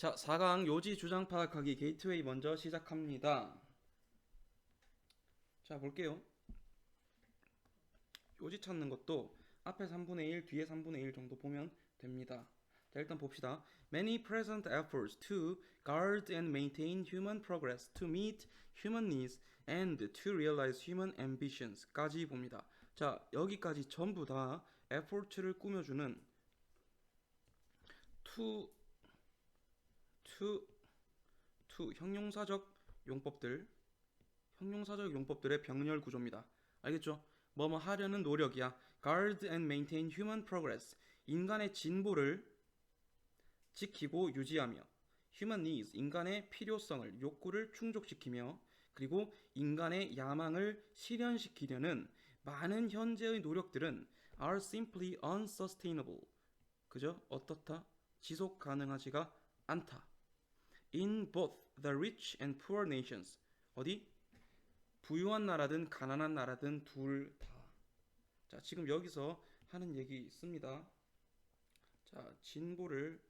자, 4강 요지 주장 파악하기 게이트웨이 먼저 시작합니다. 자, 볼게요. 요지 찾는 것도 앞에 3분의 1, 뒤에 3분의 1 정도 보면 됩니다. 자, 일단 봅시다. Many present efforts to guard and maintain human progress, to meet human needs, and to realize human ambitions 까지 봅니다. 자, 여기까지 전부 다 effort를 꾸며주는 to 형용사적 용법들의 병렬 구조입니다. 알겠죠? 뭐뭐 하려는 노력이야. Guard and maintain human progress. 인간의 진보를 지키고 유지하며 human needs. 인간의 필요성을, 욕구를 충족시키며 그리고 인간의 야망을 실현시키려는 많은 현재의 노력들은 are simply unsustainable. 그죠? 어떻다? 지속 가능하지가 않다. In both the rich and poor nations. 어디? 부유한 나라든 가난한 나라든 둘 다. 자, 지금 여기서 하는 얘기 있습니다. 자, 진보를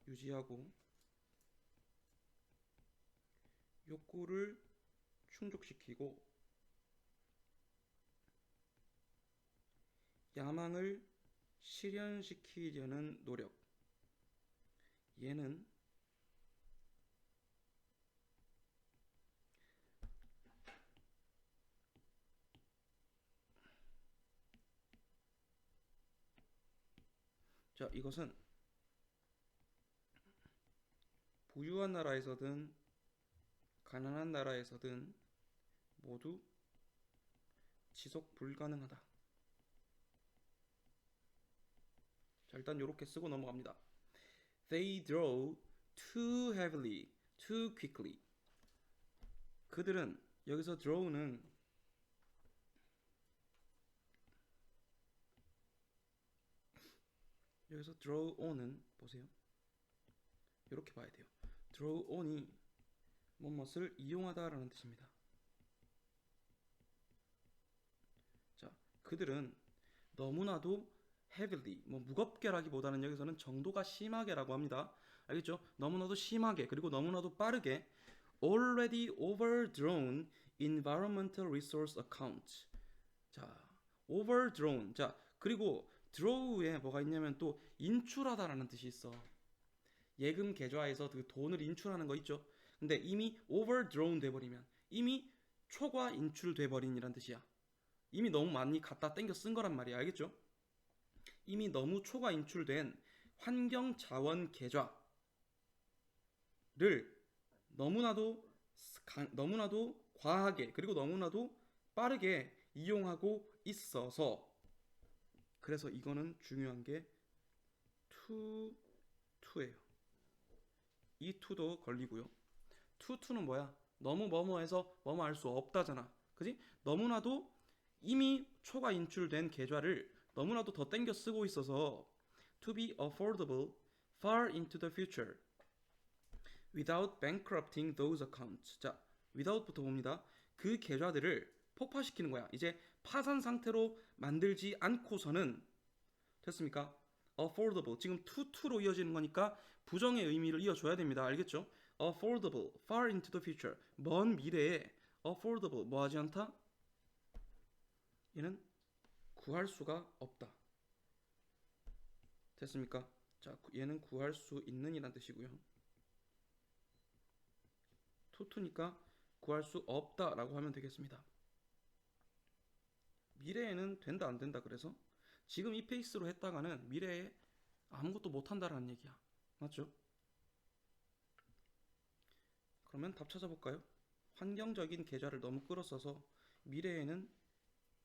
유지하고 욕구를 충족시키고 야망을 실현시키려는 노력. 얘는 자, 이것은 부유한 나라에서든 가난한 나라에서든 모두 지속 불가능하다. 자, 일단 이렇게 쓰고 넘어갑니다. They draw too heavily, too quickly. 그들은 여기서 draw는 여기서 draw on은 보세요. 이렇게 봐야 돼요. draw on이 무엇을 이용하다라는 뜻입니다. 자, 그들은 너무나도 heavily, 무겁게라기보다는 여기서는 정도가 심하게라고 합니다. 알겠죠? 너무나도 심하게 그리고 너무나도 빠르게 already overdrawn environmental resource account. 자, overdrawn. 자, 그리고 draw에 뭐가 있냐면 또 인출하다라는 뜻이 있어. 예금 계좌에서 그 돈을 인출하는 거 있죠. 근데 이미 overdrawn 돼버리면 이미 초과 인출돼 버린이란 뜻이야. 이미 너무 많이 갖다 땡겨 쓴 거란 말이야. 알겠죠? 이미 너무 초과 인출된 환경 자원 계좌를 너무나도 과하게 그리고 너무나도 빠르게 이용하고 있어서 그래서 이거는 중요한 게 투예요. 이 투도 걸리고요. 투는 뭐야? 너무 뭐뭐해서 뭐뭐 할 수 없다잖아. 그지? 너무나도 이미 초과 인출된 계좌를 너무나도 더 땡겨 쓰고 있어서 to be affordable far into the future without bankrupting those accounts. 자, without부터 봅니다. 그 계좌들을 폭파시키는 거야. 이제 파산 상태로 만들지 않고서는 됐습니까? affordable 지금 to로 이어지는 거니까 부정의 의미를 이어줘야 됩니다. 알겠죠? affordable far into the future 먼 미래에 affordable 뭐하지 않다? 얘는 구할 수가 없다. 됐습니까? 자, 얘는 구할 수 있는 이란 뜻이고요. 투니까 구할 수 없다라고 하면 되겠습니다. 미래에는 된다 안 된다 그래서 지금 이 페이스로 했다가는 미래에 아무것도 못한다라는 얘기야. 맞죠? 그러면 답 찾아볼까요? 환경적인 계좌를 너무 끌어써서 미래에는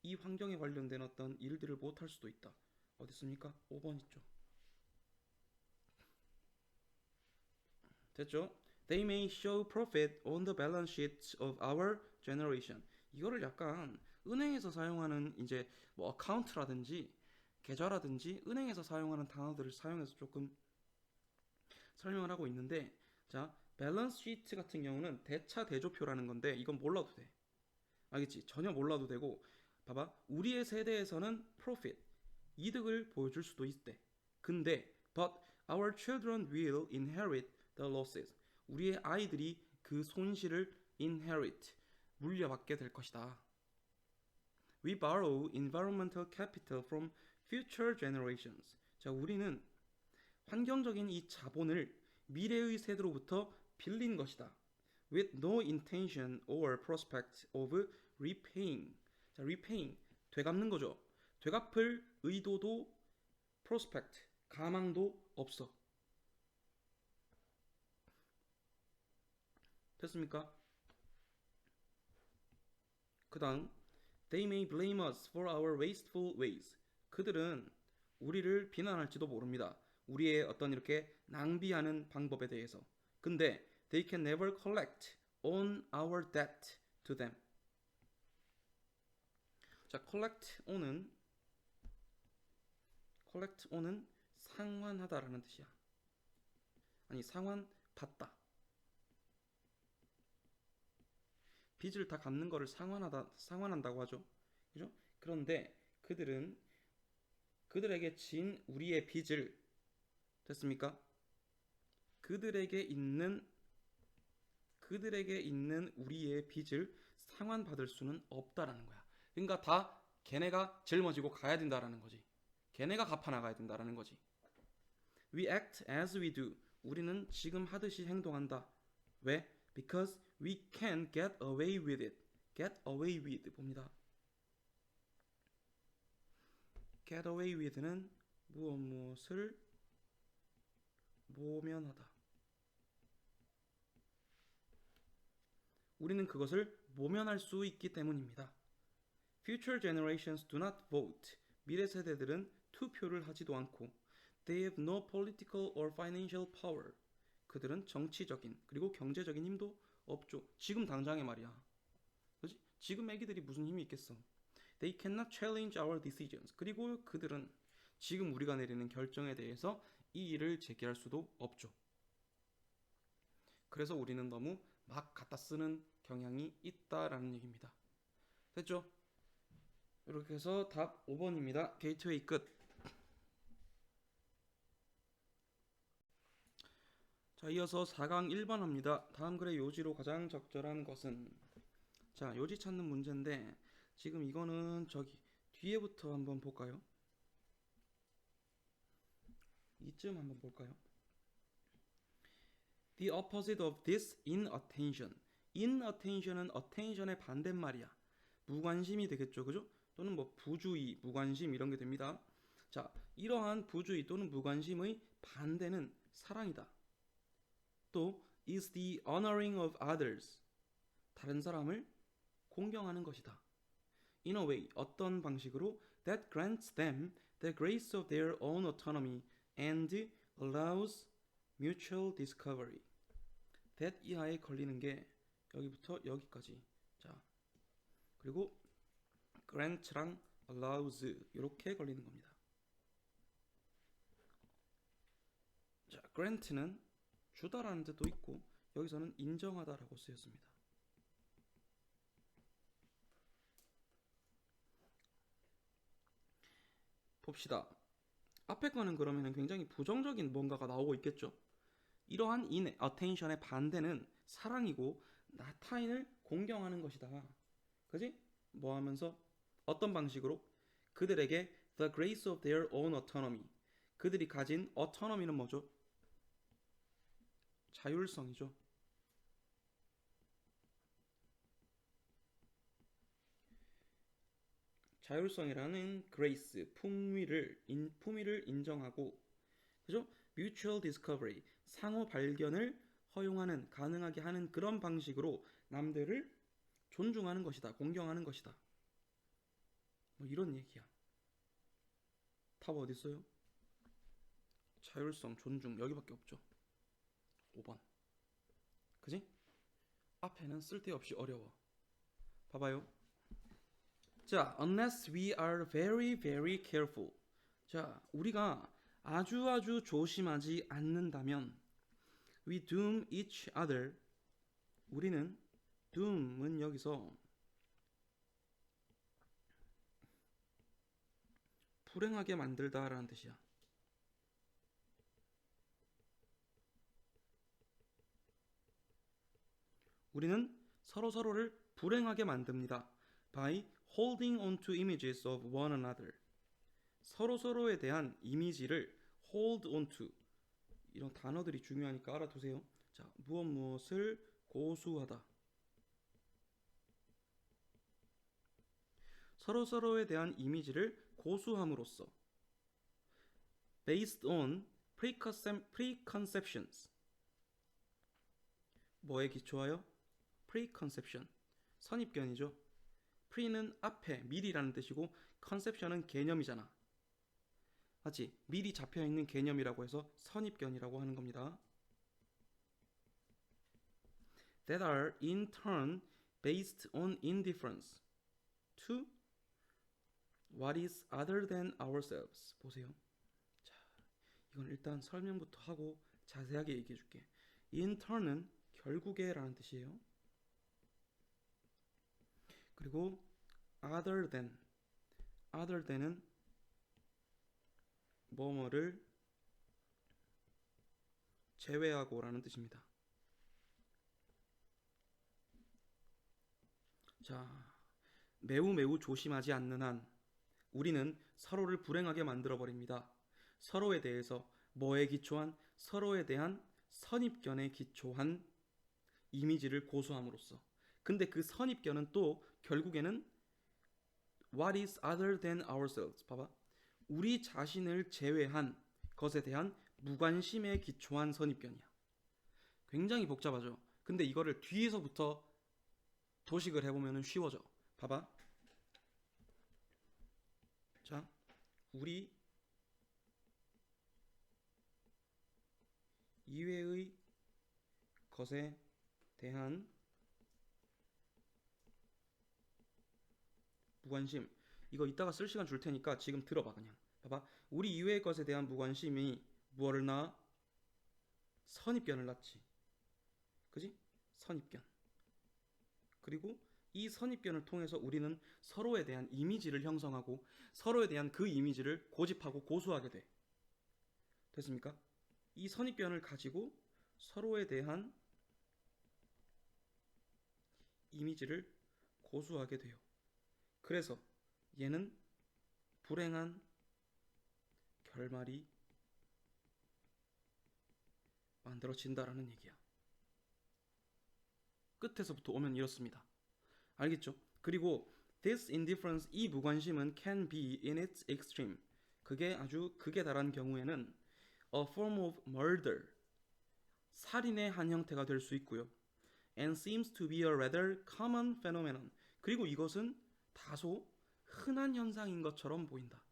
이 환경에 관련된 어떤 일들을 못할 수도 있다. 어디 있습니까? 5번 있죠. 됐죠? They may show profit on the balance sheets of our generation. 이거를 약간 은행에서 사용하는 이제 뭐 어카운트라든지 계좌라든지 은행에서 사용하는 단어들을 사용해서 조금 설명을 하고 있는데 자, 밸런스 시트 같은 경우는 대차 대조표라는 건데 이건 몰라도 돼. 알겠지? 전혀 몰라도 되고 봐봐. 우리의 세대에서는 profit 이득을 보여줄 수도 있대. 근데 but Our children will inherit the losses. 우리의 아이들이 그 손실을 inherit, 물려받게 될 것이다. We borrow environmental capital from future generations. 자, 우리는 환경적인 이 자본을 미래의 세대로부터 빌린 것이다. With no intention or prospect of repaying. 자, repaying, 되갚는 거죠. 되갚을 의도도 prospect, 가망도 없어. 됐습니까? 그 다음 They may blame us for our wasteful ways. 그들은 우리를 비난할지도 모릅니다. 우리의 어떤 이렇게 낭비하는 방법에 대해서. 근데 they can never collect on our debt to them. 자, collect on은 상환하다라는 뜻이야. 아니, 상환받다. 빚을 다 갚는 거를 상환한다고 하죠. 그죠? 그런데 그들에게 진 우리의 빚을, 됐습니까? 그들에게 있는 우리의 빚을 상환받을 수는 없다라는 거야. 그러니까 다 걔네가 짊어지고 가야 된다라는 거지. 걔네가 갚아나가야 된다라는 거지. We act as we do. 우리는 지금 하듯이 행동한다. 왜? Because we can get away with it. get away with 봅니다. get away with는 무엇을 모면하다. 우리는 그것을 모면할 수 있기 때문입니다. Future generations do not vote. 미래 세대들은 투표를 하지도 않고 They have no political or financial power. 그들은 정치적인 그리고 경제적인 힘도 없죠. 지금 당장에 말이야. 그렇지? 지금 애기들이 무슨 힘이 있겠어. They cannot challenge our decisions. 그리고 그들은 지금 우리가 내리는 결정에 대해서 이의를 제기할 수도 없죠. 그래서 우리는 너무 막 갖다 쓰는 경향이 있다라는 얘기입니다. 됐죠? 이렇게 해서 답 5번입니다. 게이트웨이 끝. 자, 이어서 4강 1번 합니다. 다음 글의 요지로 가장 적절한 것은. 자, 요지 찾는 문제인데 지금 이거는 저기 뒤에부터 한번 볼까요? 이쯤 한번 볼까요? The opposite of this inattention. inattention은 attention의 반대말이야. 무관심이 되겠죠, 그죠? 또는 뭐 부주의, 무관심 이런 게 됩니다. 자, 이러한 부주의 또는 무관심의 반대는 사랑이다. 또 is the honoring of others. 다른 사람을 공경하는 것이다. In a way, 어떤 방식으로 that grants them the grace of their own autonomy and allows mutual discovery. that 이하에 걸리는 게 여기부터 여기까지. 자, 그리고 grant랑 allows 이렇게 걸리는 겁니다. 자, grant는 주다라는 뜻도 있고 여기서는 인정하다라고 쓰였습니다. 봅시다. 앞에 거는 그러면 굉장히 부정적인 뭔가가 나오고 있겠죠. 이러한 inattention의 반대는 사랑이고 나 타인을 공경하는 것이다. 그지? 뭐 하면서 어떤 방식으로? 그들에게 the grace of their own autonomy. 그들이 가진 autonomy는 뭐죠? 자율성이죠. 자율성이라는 grace, 품위를 인정하고, 그죠? mutual discovery, 상호 발견을 허용하는, 가능하게 하는 그런 방식으로 남들을 존중하는 것이다, 공경하는 것이다. 뭐 이런 얘기야. 답 어디 있어요? 자율성, 존중 여기밖에 없죠. 5번. 그지? 앞에는 쓸데없이 어려워. 봐봐요. 자, unless we are very very careful. 자, 우리가 아주 조심하지 않는다면 we doom each other. 우리는 doom은 여기서 불행하게 만들다라는 뜻이야. 우리는 서로를 불행하게 만듭니다. By holding on to images of one another. 서로에 대한 이미지를 hold on to. 이런 단어들이 중요하니까 알아두세요. 자, 무엇을 고수하다. 서로에 대한 이미지를 고수함으로써 based on preconceptions. 뭐에 기초하여? preconception. 선입견이죠. pre는 앞에, 미리라는 뜻이고 conception은 개념이잖아. 맞지? 미리 잡혀있는 개념이라고 해서 선입견이라고 하는 겁니다. That are in turn based on indifference to what is other than ourselves. 보세요. 자, 이건 일단 설명부터 하고 자세하게 얘기해 줄게. In turn은 결국에 라는 뜻이에요. 그리고 other than은 뭐뭐를 제외하고 라는 뜻입니다. 자, 매우 조심하지 않는 한 우리는 서로를 불행하게 만들어 버립니다. 서로에 대해서 뭐에 기초한? 서로에 대한 선입견에 기초한 이미지를 고수함으로써. 근데 그 선입견은 또 결국에는 what is other than ourselves. 봐봐. 우리 자신을 제외한 것에 대한 무관심에 기초한 선입견이야. 굉장히 복잡하죠. 근데 이거를 뒤에서부터 도식을 해보면 쉬워져. 봐봐. 자, 우리 이외의 것에 대한 무관심. 이거 이따가 쓸 시간 줄 테니까 지금 들어봐. 그냥 봐봐. 우리 이외의 것에 대한 무관심이 무엇을 낳아? 선입견을 낳지. 그지? 선입견. 그리고 이 선입견을 통해서 우리는 서로에 대한 이미지를 형성하고 서로에 대한 그 이미지를 고집하고 고수하게 돼. 됐습니까? 이 선입견을 가지고 서로에 대한 이미지를 고수하게 돼요. 그래서 얘는 불행한 결말이 만들어진다라는 얘기야. 끝에서부터 오면 이렇습니다. 알겠죠? 그리고 this indifference, 이 무관심은 can be in its extreme. 그게 아주 극에 달한 경우에는 a form of murder, 살인의 한 형태가 될 수 있고요. and seems to be a rather common phenomenon. 그리고 이것은 다소 흔한 현상인 것처럼 보인다.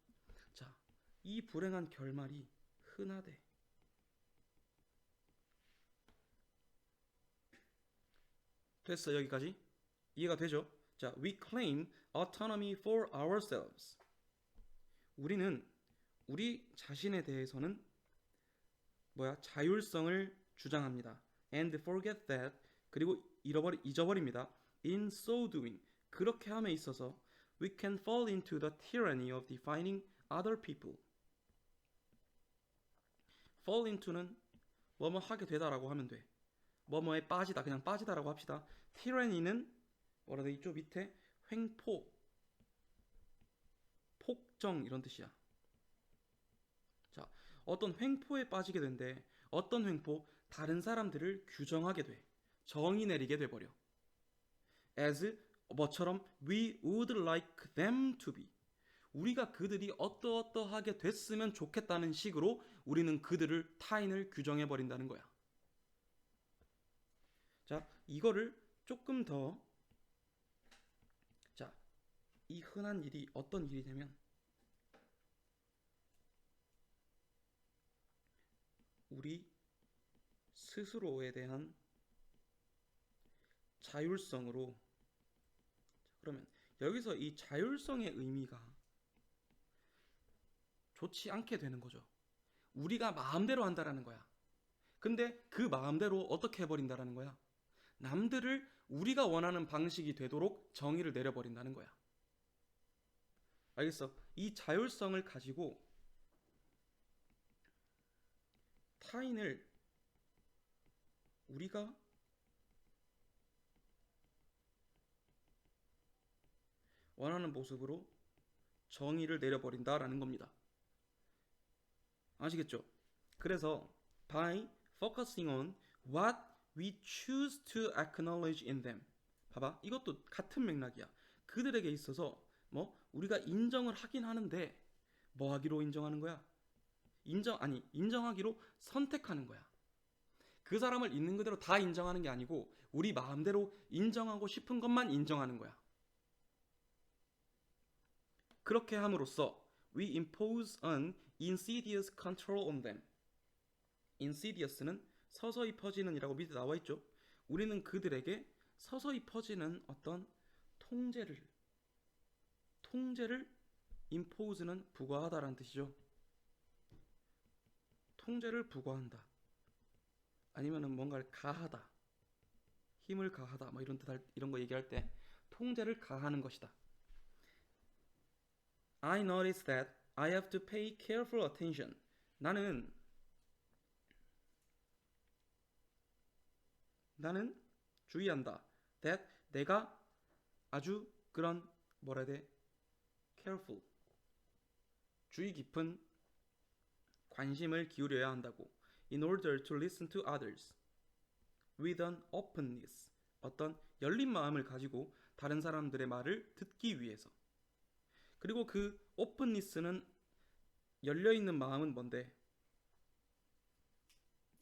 자, 이 불행한 결말이 흔하대. 됐어, 여기까지? 이해가 되죠? 자, we claim autonomy for ourselves. 우리는 우리 자신에 대해서는 자율성을 주장합니다. and forget that, 그리고 잊어버립니다. in so doing, 그렇게 함에 있어서 we can fall into the tyranny of defining other people. fall into는 뭐뭐 하게 되다라고 하면 돼. 뭐뭐에 빠지다, 그냥 빠지다라고 합시다. tyranny는 뭐라 돼 있죠? 밑에 횡포, 폭정 이런 뜻이야. 자, 어떤 횡포에 빠지게 된대. 어떤 횡포? 다른 사람들을 규정하게 돼. 정의 내리게 돼버려. as 뭐처럼 we would like them to be. 우리가 그들이 어떠하게 됐으면 좋겠다는 식으로 우리는 그들을 타인을 규정해 버린다는 거야. 자, 이거를 조금 더, 자, 이 흔한 일이 어떤 일이냐면 우리 스스로에 대한 자율성으로. 그러면 여기서 이 자율성의 의미가 좋지 않게 되는 거죠. 우리가 마음대로 한다라는 거야. 근데 그 마음대로 어떻게 해버린다라는 거야? 남들을 우리가 원하는 방식이 되도록 정의를 내려버린다는 거야. 알겠어? 이 자율성을 가지고 타인을 우리가 원하는 모습으로 정의를 내려버린다라는 겁니다. 아시겠죠? 그래서 by focusing on what we choose to acknowledge in them. 봐봐, 이것도 같은 맥락이야. 그들에게 있어서 우리가 인정을 하긴 하는데 뭐 하기로 인정하는 거야? 인정하기로 선택하는 거야. 그 사람을 있는 그대로 다 인정하는 게 아니고 우리 마음대로 인정하고 싶은 것만 인정하는 거야. 그렇게 함으로써 we impose an insidious control on them. insidiously 서서히 퍼지는 이라고 밑에 나와 있죠. 우리는 그들에게 서서히 퍼지는 어떤 통제를 impose는 부과하다라는 뜻이죠. 통제를 부과한다. 아니면은 뭔가를 가하다. 힘을 가하다. 뭐 이런 거 얘기할 때 통제를 가하는 것이다. I notice that I have to pay careful attention. 나는 주의한다. that 내가 아주 그런 뭐라 해야 돼? careful. 주의 깊은 관심을 기울여야 한다고. In order to listen to others with an openness. 어떤 열린 마음을 가지고 다른 사람들의 말을 듣기 위해서. 그리고 그 openness는 열려있는 마음은 뭔데?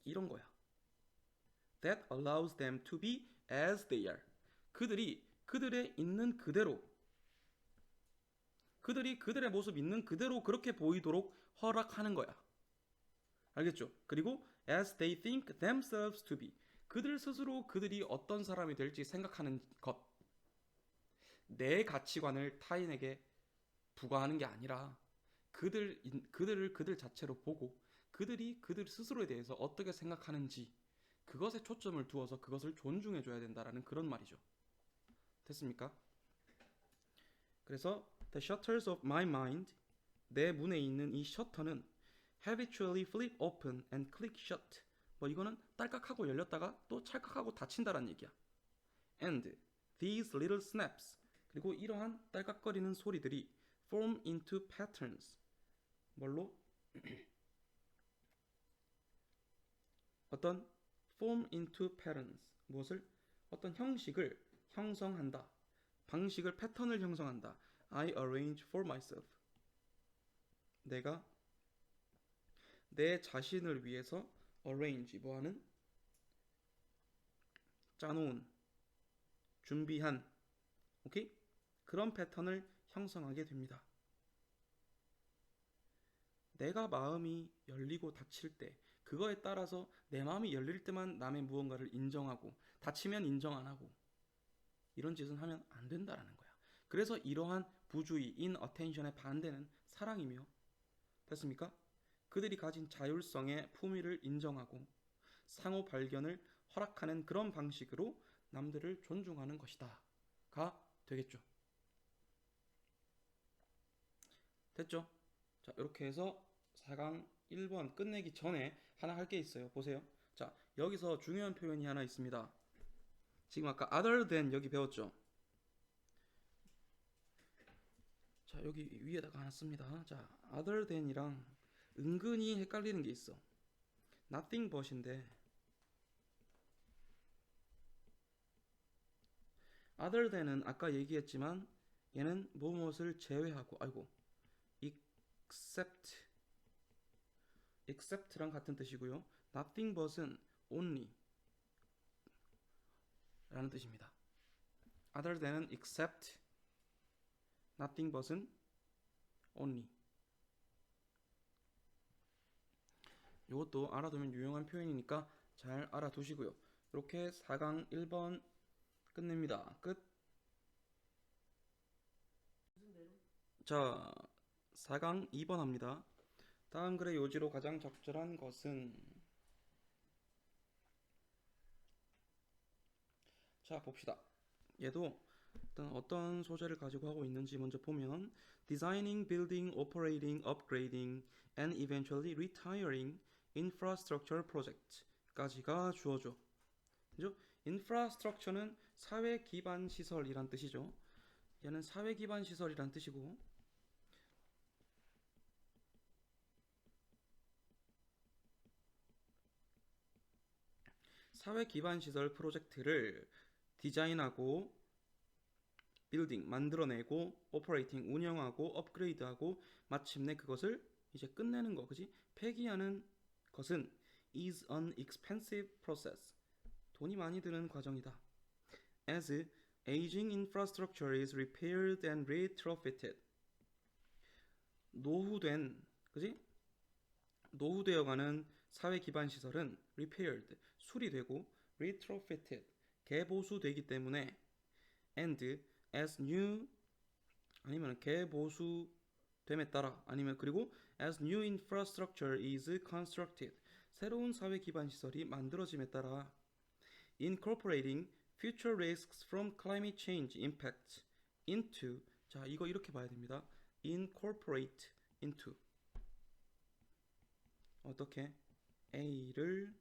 이런 거야. That allows them to be as they are. 그들이 그들의 있는 그대로, 그들이 그들의 모습 있는 그대로 그렇게 보이도록 허락하는 거야. 알겠죠? 그리고 as they think themselves to be. 그들 스스로 그들이 어떤 사람이 될지 생각하는 것. 내 가치관을 타인에게 부과하는 게 아니라 그들을 그들 자체로 보고 그들이 그들 스스로에 대해서 어떻게 생각하는지 그것에 초점을 두어서 그것을 존중해 줘야 된다라는 그런 말이죠. 됐습니까? 그래서 the shutters of my mind, 내 문에 있는 이 셔터는 habitually flip open and click shut. 뭐 이거는 딸깍하고 열렸다가 또 찰칵하고 닫힌다라는 얘기야. And these little snaps, 그리고 이러한 딸깍거리는 소리들이 form into patterns. 뭘로? 어떤 form into patterns. 무엇을? 어떤 형식을 형성한다. 방식을, 패턴을 형성한다. I arrange for myself. 내가 내 자신을 위해서 arrange, 뭐하는? 짜놓은, 준비한, 오케이? 그런 패턴을 형성하게 됩니다. 내가 마음이 열리고 닫힐 때 그거에 따라서 내 마음이 열릴 때만 남의 무언가를 인정하고 닫히면 인정 안 하고 이런 짓은 하면 안 된다라는 거야. 그래서 이러한 부주의, inattention의 반대는 사랑이며, 됐습니까? 그들이 가진 자율성의 품위를 인정하고 상호 발견을 허락하는 그런 방식으로 남들을 존중하는 것이다 가 되겠죠. 됐죠? 자, 이렇게 해서 4강 1번 끝내기 전에 하나 할 게 있어요. 보세요. 자, 여기서 중요한 표현이 하나 있습니다. 지금 아까 other than 여기 배웠죠? 자, 여기 위에다가 하나 씁니다. 자, other than이랑 은근히 헷갈리는 게 있어. nothing but인데 other than은 아까 얘기했지만 얘는 무엇을 제외하고, except랑 같은 뜻이고요. nothing but은 only 라는 뜻입니다. other than은 except, nothing but은 only. 이것도 알아두면 유용한 표현이니까 잘 알아두시고요. 이렇게 4강 1번 끝냅니다. 끝. 자, 4강 2번 합니다. 다음 글의 요지로 가장 적절한 것은, 자 봅시다. 얘도 어떤 소재를 가지고 하고 있는지 먼저 보면 designing, building, operating, upgrading, and eventually retiring infrastructure project까지가 주어져. 그죠? infrastructure는 사회 기반 시설이란 뜻이죠. 얘는 사회 기반 시설이란 뜻이고, 사회 기반 시설 프로젝트를 디자인하고 빌딩 만들어내고 오퍼레이팅 운영하고 업그레이드하고 마침내 그것을 이제 끝내는 거, 그지? 폐기하는 것은 is an expensive process. 돈이 많이 드는 과정이다. As aging infrastructure is repaired and retrofitted. 노후된, 그지? 노후되어가는 사회 기반 시설은 repaired, 수리되고 retrofitted, 개보수되기 때문에 and as new 아니면 개보수됨에 따라 아니면 그리고 as new infrastructure is constructed, 새로운 사회 기반 시설이 만들어짐에 따라 incorporating future risks from climate change impacts into, 자 이거 이렇게 봐야 됩니다. incorporate into, 어떻게 A를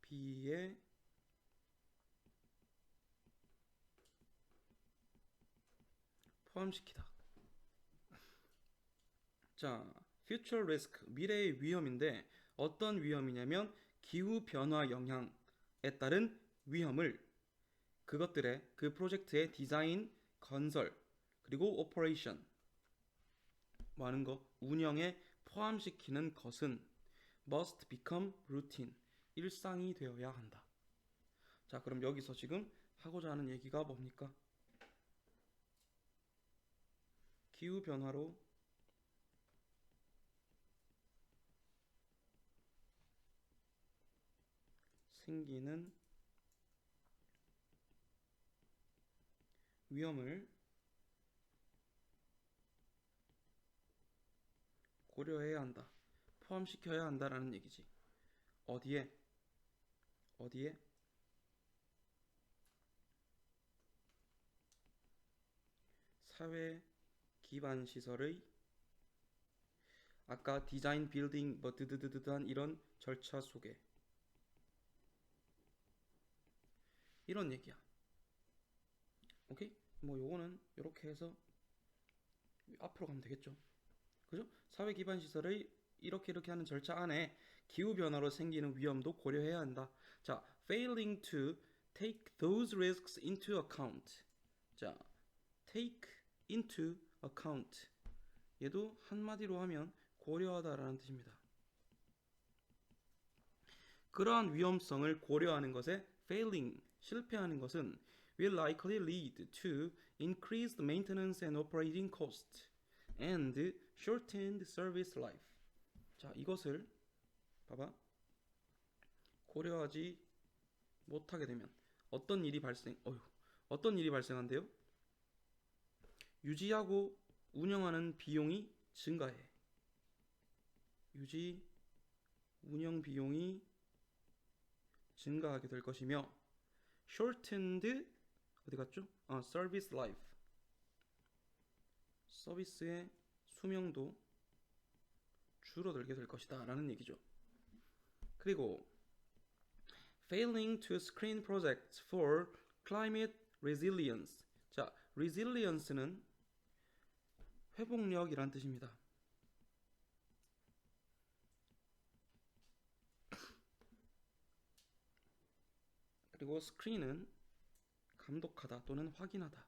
B에 포함시키다. 자, future risk, 미래의 위험인데 어떤 위험이냐면 기후 변화 영향에 따른 위험을 그것들의 그 프로젝트의 디자인, 건설, 그리고 오퍼레이션 뭐 하는 거, 운영에 포함시키는 것은 must become routine, 일상이 되어야 한다. 자, 그럼 여기서 지금 하고자 하는 얘기가 뭡니까? 기후 변화로 생기는 위험을 고려해야 한다. 포함시켜야 한다라는 얘기지. 어디에? 사회 기반 시설의 아까 디자인, 빌딩, 뭐 드드드드한 이런 절차 속에 이런 얘기야. 오케이? 뭐 요거는 이렇게 해서 앞으로 가면 되겠죠. 그죠? 사회 기반 시설의 이렇게 하는 절차 안에 기후 변화로 생기는 위험도 고려해야 한다. 자, failing to take those risks into account. 자, take into account. 얘도 한마디로 하면 고려하다라는 뜻입니다. 그러한 위험성을 고려하는 것에 failing, 실패하는 것은 will likely lead to increased maintenance and operating cost and shortened service life. 자, 이것을 봐봐. 고려하지 못하게 되면 어떤 일이 발생한대요? 유지하고 운영하는 비용이 증가해. 유지, 운영 비용이 증가하게 될 것이며 shortened, 어디 갔죠? service life, 서비스의 수명도 줄어들게 될 것이다 라는 얘기죠. 그리고 failing to screen projects for climate resilience. 자, resilience는 회복력이란 뜻입니다. 그리고 screen은 감독하다 또는 확인하다.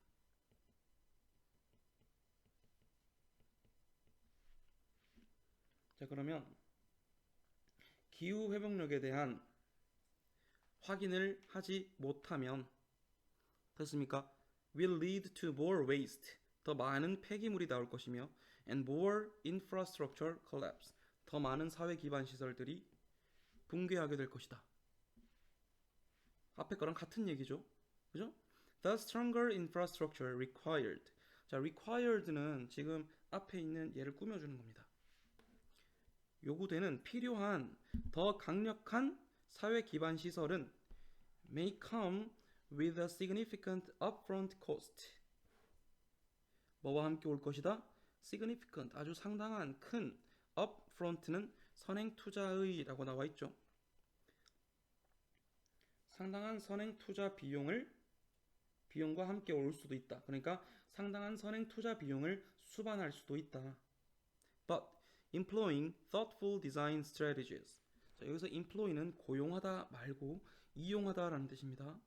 자, 그러면 기후 회복력에 대한 확인을 하지 못하면 됐습니까? will lead to more waste. 더 많은 폐기물이 나올 것이며 and more infrastructure collapse. 더 많은 사회 기반 시설들이 붕괴하게 될 것이다. 앞에 거랑 같은 얘기죠. 그죠? The stronger infrastructure required. 자, required는 지금 앞에 있는 얘를 꾸며주는 겁니다. 요구되는 필요한 더 강력한 사회 기반 시설은 may come with a significant upfront cost. 뭐와 함께 올 것이다? significant, 아주 상당한 큰, upfront는 선행 투자의라고 나와 있죠. 상당한 선행 투자 비용과 함께 올 수도 있다. 그러니까 상당한 선행 투자 비용을 수반할 수도 있다. But employing thoughtful design strategies. 자, 여기서 employ는 고용하다 말고 이용하다라는 뜻입니다.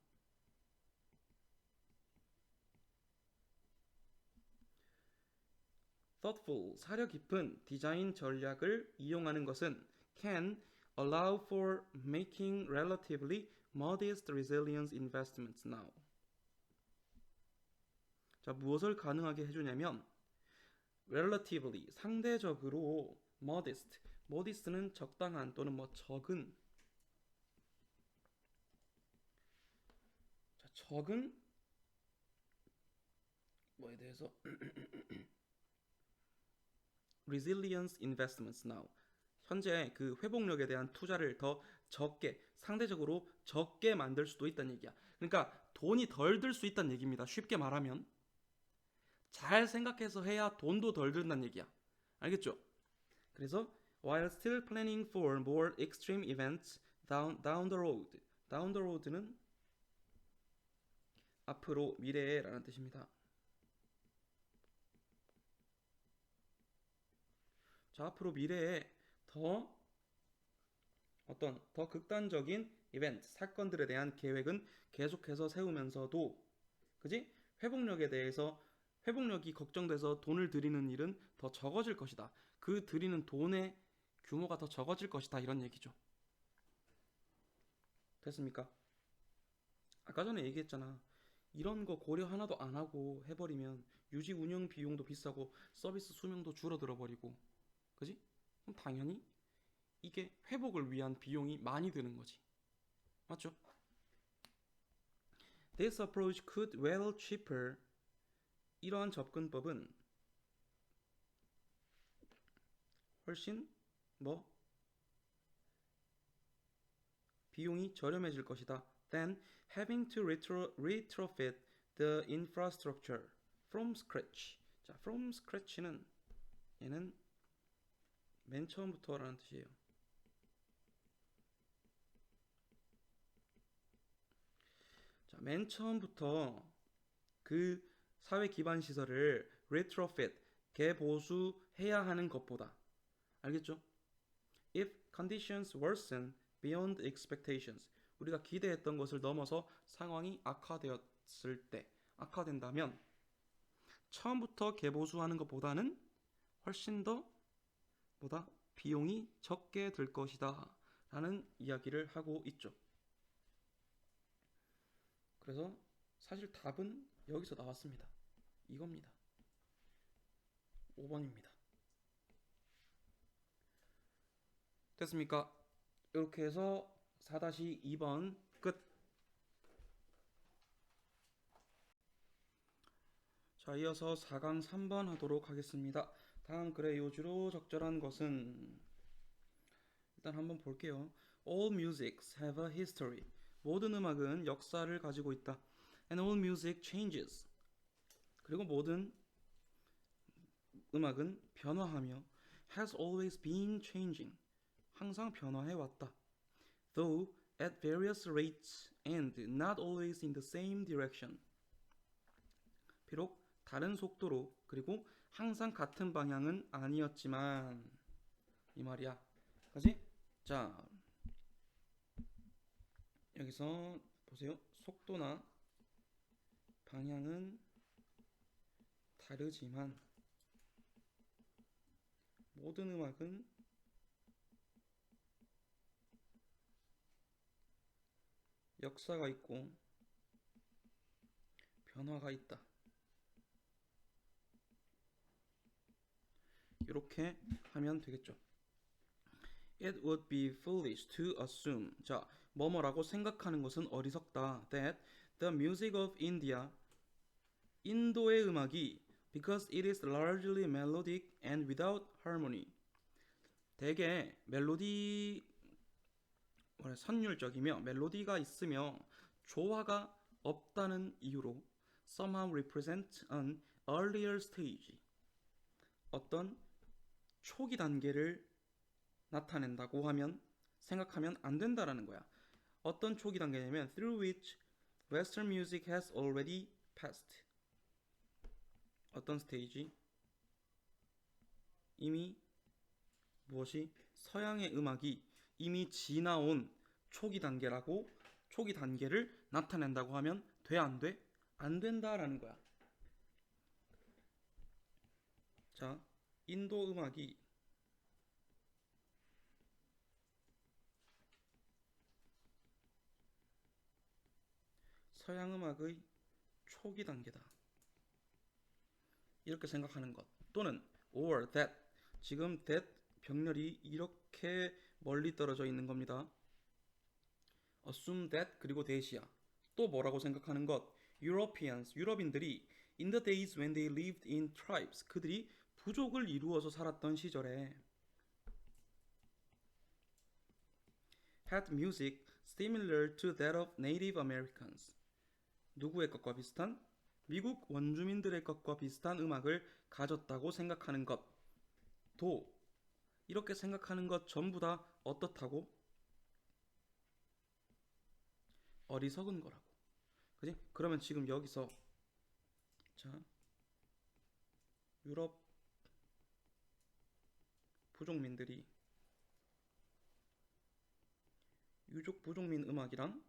thoughtful, 사려 깊은 디자인 전략을 이용하는 것은 can allow for making relatively modest resilience investments now. 자, 무엇을 가능하게 해주냐면 relatively, 상대적으로 modest, modest는 적당한 또는 뭐 적은. 자, 적은 뭐에 대해서 resilience investments now. 현재 그 회복력에 대한 투자를 더 적게, 상대적으로 적게 만들 수도 있다는 얘기야. 그러니까 돈이 덜 들 수 있다는 얘기입니다. 쉽게 말하면 잘 생각해서 해야 돈도 덜 든다는 얘기야. 알겠죠? 그래서 while still planning for more extreme events down the road. down the road는 앞으로, 미래에라는 뜻입니다. 자, 앞으로 미래에 더 극단적인 이벤트, 사건들에 대한 계획은 계속해서 세우면서도, 그지? 회복력이 걱정돼서 돈을 들이는 일은 더 적어질 것이다. 그 들이는 돈의 규모가 더 적어질 것이다. 이런 얘기죠. 됐습니까? 아까 전에 얘기했잖아. 이런 거 고려 하나도 안 하고 해버리면 유지 운영 비용도 비싸고 서비스 수명도 줄어들어 버리고, 그지? 그럼 당연히 이게 회복을 위한 비용이 많이 드는 거지. 맞죠? This approach could well cheaper. 이러한 접근법은 훨씬 비용이 저렴해질 것이다. Than having to retrofit the infrastructure from scratch. 자, from scratch는 얘는 맨 처음부터라는 뜻이에요. 자, 맨 처음부터 그 사회 기반 시설을 retrofit, 개보수해야 하는 것보다. 알겠죠? If conditions worsen beyond expectations. 우리가 기대했던 것을 넘어서 상황이 악화된다면 처음부터 개보수하는 것보다는 훨씬 더 비용이 적게 들 것이다 라는 이야기를 하고 있죠. 그래서 사실 답은 여기서 나왔습니다. 이겁니다. 5번입니다. 됐습니까? 이렇게 해서 4-2번 끝. 자, 이어서 4강 3번 하도록 하겠습니다. 다음 글의 요지로 적절한 것은, 일단 한번 볼게요. All musics have a history. 모든 음악은 역사를 가지고 있다. And all music changes. 그리고 모든 음악은 변화하며 has always been changing. 항상 변화해 왔다. Though at various rates and not always in the same direction. 비록 다른 속도로 그리고 항상 같은 방향은 아니었지만, 이 말이야. 그지? 자, 여기서 보세요. 속도나 방향은 다르지만 모든 음악은 역사가 있고 변화가 있다. 이렇게 하면 되겠죠. It would be foolish to assume. 자, 뭐뭐라고 생각하는 것은 어리석다. That the music of India, 인도의 음악이, because it is largely melodic and without harmony, 대개 선율적이며 멜로디가 있으며 조화가 없다는 이유로 somehow represent an earlier stage, 어떤 초기 단계를 나타낸다고 하면, 생각하면 안 된다라는 거야. 어떤 초기 단계냐면 through which Western music has already passed. 어떤 스테이지? 이미 무엇이? 서양의 음악이 이미 지나온 초기 단계라고 초기 단계를 나타낸다고 하면 돼, 안 돼? 안 된다라는 거야. 자, 인도 음악이 서양 음악의 초기 단계다. 이렇게 생각하는 것. 또는 or that 지금 that 병렬이 이렇게 멀리 떨어져 있는 겁니다. assume that 그리고 that이야. 또 뭐라고 생각하는 것? Europeans 유럽인들이 in the days when they lived in tribes 그들이 부족을 이루어서 살았던 시절에 had music similar to that of Native Americans 누구의 것과 비슷한? 미국 원주민들의 것과 비슷한 음악을 가졌다고 생각하는 것. 도 이렇게 생각하는 것 전부 다 어떻다고? 어리석은 거라고. 그지? 그러면 지금 여기서 자 유럽 부족민들이 유족 부족민 음악이랑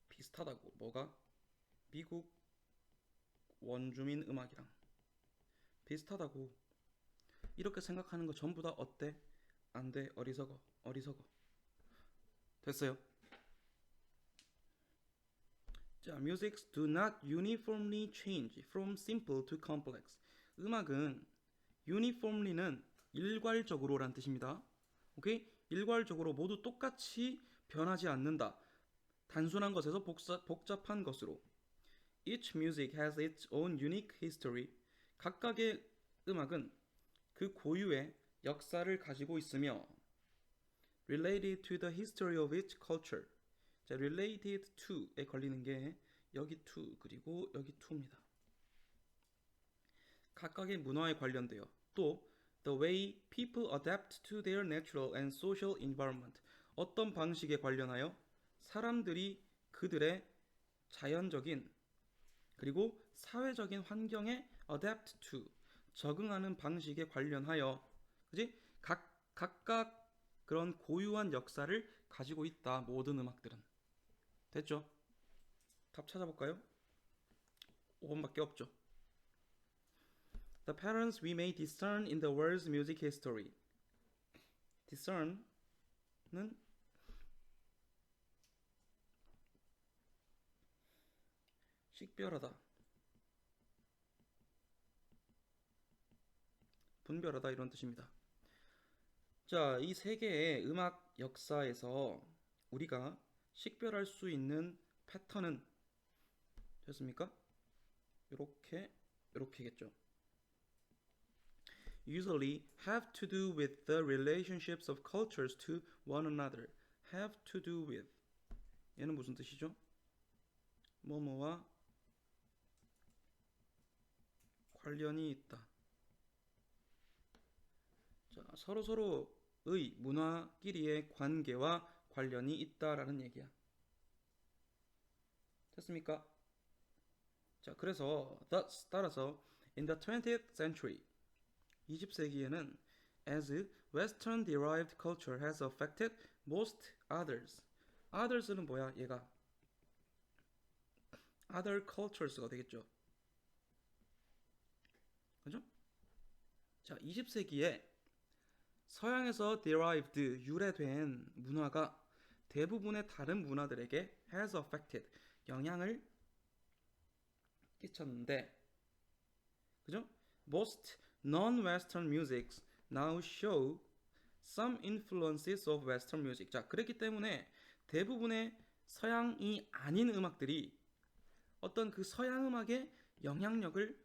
비슷하다고. 뭐가? 미국 원주민 음악이랑 비슷하다고. 이렇게 생각하는 거 전부 다 어때? 안 돼. 어리석어. 어리석어. 됐어요. 자, musics do not uniformly change from simple to complex. 음악은 uniformly는 일괄적으로란 뜻입니다. 오케이? 일괄적으로 모두 똑같이 변하지 않는다. 단순한 것에서 복잡한 것으로. Each music has its own unique history. 각각의 음악은 그 고유의 역사를 가지고 있으며 related to the history of each culture. 자, related to에 걸리는 게 여기 to 그리고 여기 to입니다. 각각의 문화에 관련되어 또 the way people adapt to their natural and social environment. 어떤 방식에 관련하여 사람들이 그들의 자연적인 그리고 사회적인 환경에 adapt to 적응하는 방식에 관련하여 그지? 각각 그런 고유한 역사를 가지고 있다. 모든 음악들은. 됐죠? 답 찾아볼까요? 5번밖에 없죠. The patterns we may discern in the world's music history. discern는 식별하다, 분별하다 이런 뜻입니다. 자, 이 세 개의 음악 역사에서 우리가 식별할 수 있는 패턴은 됐습니까? 이렇게겠죠. Usually have to do with the relationships of cultures to one another. have to do with 얘는 무슨 뜻이죠? 뭐뭐와 관련이 있다. 자, 서로의 문화끼리의 관계와 관련이 있다라는 얘기야. 됐습니까? 자, 그래서 따라서 in the 20th century 20세기에는 as Western derived culture has affected most others. others는 뭐야? 얘가 other cultures가 되겠죠. 그죠? 자, 20세기에 서양에서 derived 유래된 문화가 대부분의 다른 문화들에게 has affected 영향을 끼쳤는데 그죠? Most non-Western musics now show some influences of Western music. 자, 그렇기 때문에 대부분의 서양이 아닌 음악들이 어떤 그 서양 음악의 영향력을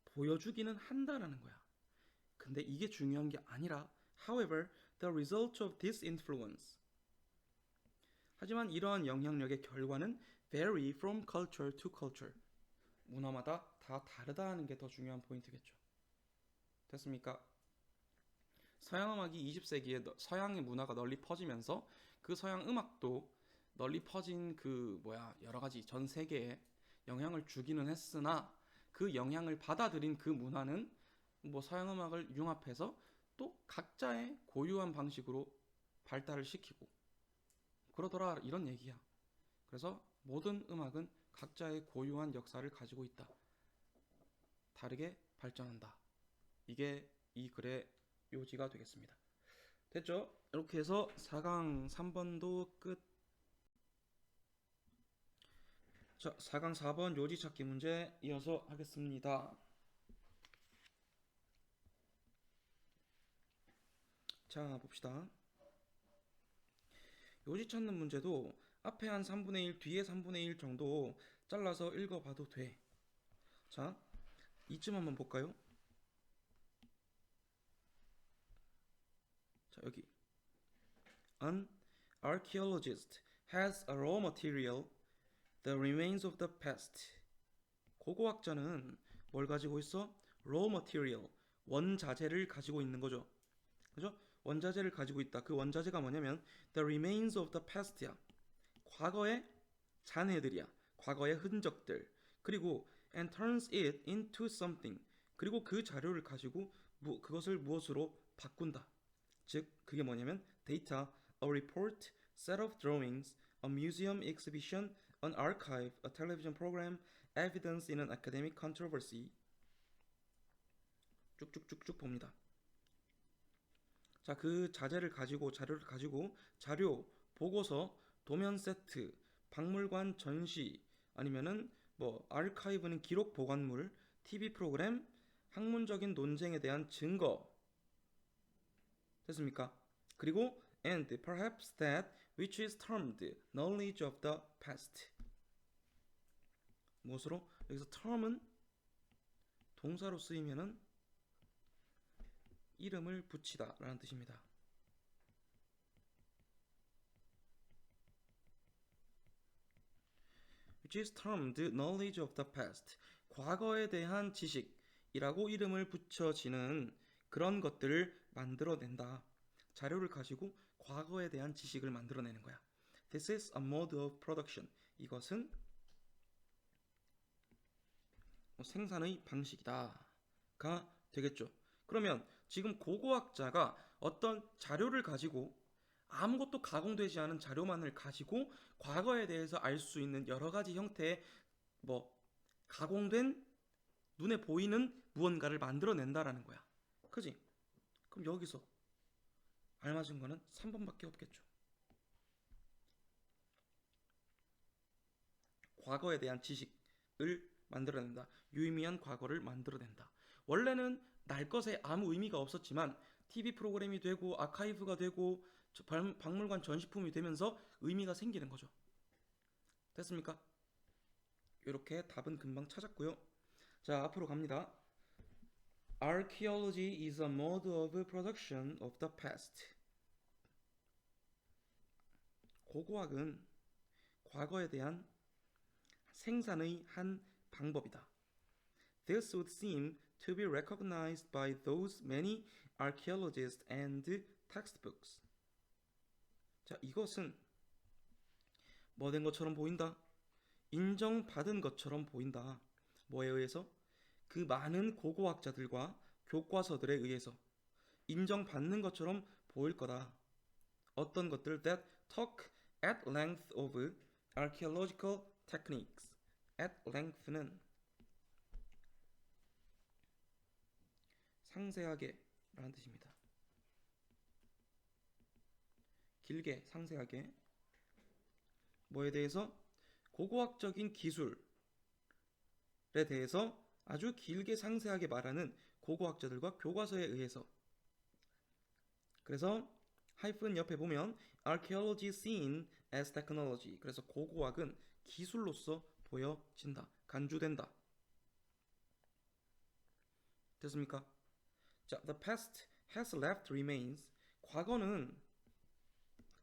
보여주기는 한다라는 거야. 근데 이게 중요한 게 아니라 however, the result of this influence 하지만 이러한 영향력의 결과는 vary from culture to culture 문화마다 다 다르다는 게 더 중요한 포인트겠죠. 됐습니까? 서양 음악이 20세기에 서양의 문화가 널리 퍼지면서 그 서양 음악도 널리 퍼진 여러 가지 전 세계에 영향을 주기는 했으나 그 영향을 받아들인 그 문화는 뭐 서양 음악을 융합해서 또 각자의 고유한 방식으로 발달을 시키고 그러더라 이런 얘기야. 그래서 모든 음악은 각자의 고유한 역사를 가지고 있다. 다르게 발전한다. 이게 이 글의 요지가 되겠습니다. 됐죠? 이렇게 해서 4강 3번도 끝. 자, 4강 4번 요지 찾기 문제 이어서 하겠습니다. 자, 봅시다. 요지 찾는 문제도 앞에 한 3분의 1, 뒤에 3분의 1 정도 잘라서 읽어봐도 돼. 자, 이쯤 한번 볼까요? 자, 여기. An archaeologist has a raw material, the remains of the past. 고고학자는 뭘 가지고 있어? raw material, 원자재를 가지고 있는 거죠. 그죠? 원자재를 가지고 있다. 그 원자재가 뭐냐면 the remains of the past야. 과거의 잔해들이야. 과거의 흔적들. 그리고 and turns it into something. 그리고 그 자료를 가지고 그것을 무엇으로 바꾼다. 즉 그게 뭐냐면 data, a report, set of drawings, a museum exhibition, an archive, a television program, evidence in an academic controversy. 쭉쭉쭉쭉 봅니다. 자, 그 자료를 가지고 자료, 보고서, 도면 세트, 박물관 전시 아니면은 뭐 아카이브는 기록 보관물, TV 프로그램, 학문적인 논쟁에 대한 증거 됐습니까? 그리고 and perhaps that which is termed knowledge of the past. 무엇으로? 여기서 term은 동사로 쓰이면은 이름을 붙이다 라는 뜻입니다. which is termed knowledge of the past. 과거에 대한 지식이라고 이름을 붙여지는 그런 것들을 만들어낸다. 자료를 가지고 과거에 대한 지식을 만들어내는 거야. This is a mode of production. 이것은 생산의 방식이다가 되겠죠. 그러면 지금 고고학자가 어떤 자료를 가지고 아무것도 가공되지 않은 자료만을 가지고 과거에 대해서 알 수 있는 여러 가지 형태의 뭐 가공된 눈에 보이는 무언가를 만들어낸다라는 거야. 그지? 그럼 여기서 알맞은 거는 3번밖에 없겠죠. 과거에 대한 지식을 만들어낸다. 유의미한 과거를 만들어낸다. 원래는 날 것에 아무 의미가 없었지만 TV 프로그램이 되고 아카이브가 되고 박물관 전시품이 되면서 의미가 생기는 거죠. 됐습니까? 이렇게 답은 금방 찾았고요. 자, 앞으로 갑니다. Archaeology is a mode of production of the past. 고고학은 과거에 대한 생산의 한 방법이다. This would seem to be recognized by those many archaeologists and textbooks. 자, 이것은 뭐 된 것처럼 보인다? 인정받은 것처럼 보인다. 뭐에 의해서? 그 많은 고고학자들과 교과서들에 의해서 인정받는 것처럼 보일 거다. 어떤 것들 that talk at length of archaeological techniques. at length는 상세하게 라는 뜻입니다. 길게, 상세하게. 뭐에 대해서? 고고학적인 기술에 대해서 아주 길게 상세하게 말하는 고고학자들과 교과서에 의해서. 그래서 하이픈 옆에 보면 archaeology seen as technology. 그래서 고고학은 기술로서 보여진다. 간주된다. 됐습니까? 자, the past has left remains. 과거는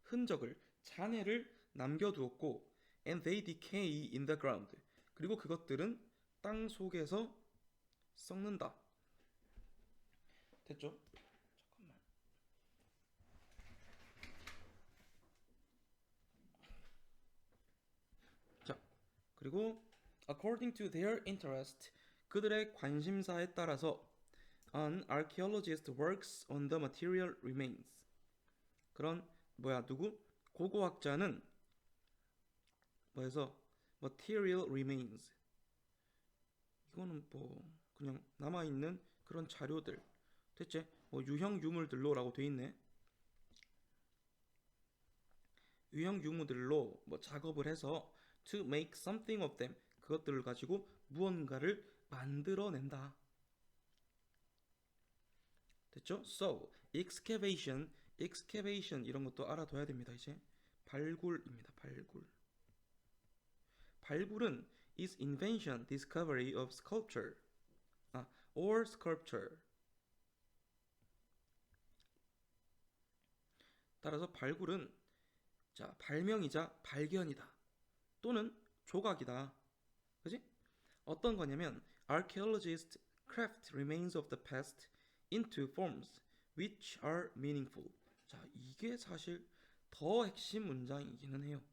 흔적을, 잔해를 남겨두었고 and they decay in the ground. 그리고 그것들은 땅 속에서 썩는다. 됐죠? 잠깐만. 자, 그리고 according to their interest. 그들의 관심사에 따라서 an archaeologist works on the material remains. 그런 누구? 고고학자는 뭐해서 material remains. 이거는 그냥 남아 있는 그런 자료들. 됐지? 유형 유물들로라고 돼 있네. 유형 유물들로 작업을 해서 to make something of them. 그것들을 가지고 무언가를 만들어낸다. 됐죠? So, excavation 이런 것도 알아둬야 됩니다. 이제 발굴입니다. 발굴은 is invention, discovery of sculpture, or sculpture. 따라서 발굴은 발명이자 발견이다. 또는 조각이다. 그지? 어떤 거냐면 archaeologists craft remains of the past into forms which are meaningful. 자, 이게 사실 더 핵심 문장이기는 해요.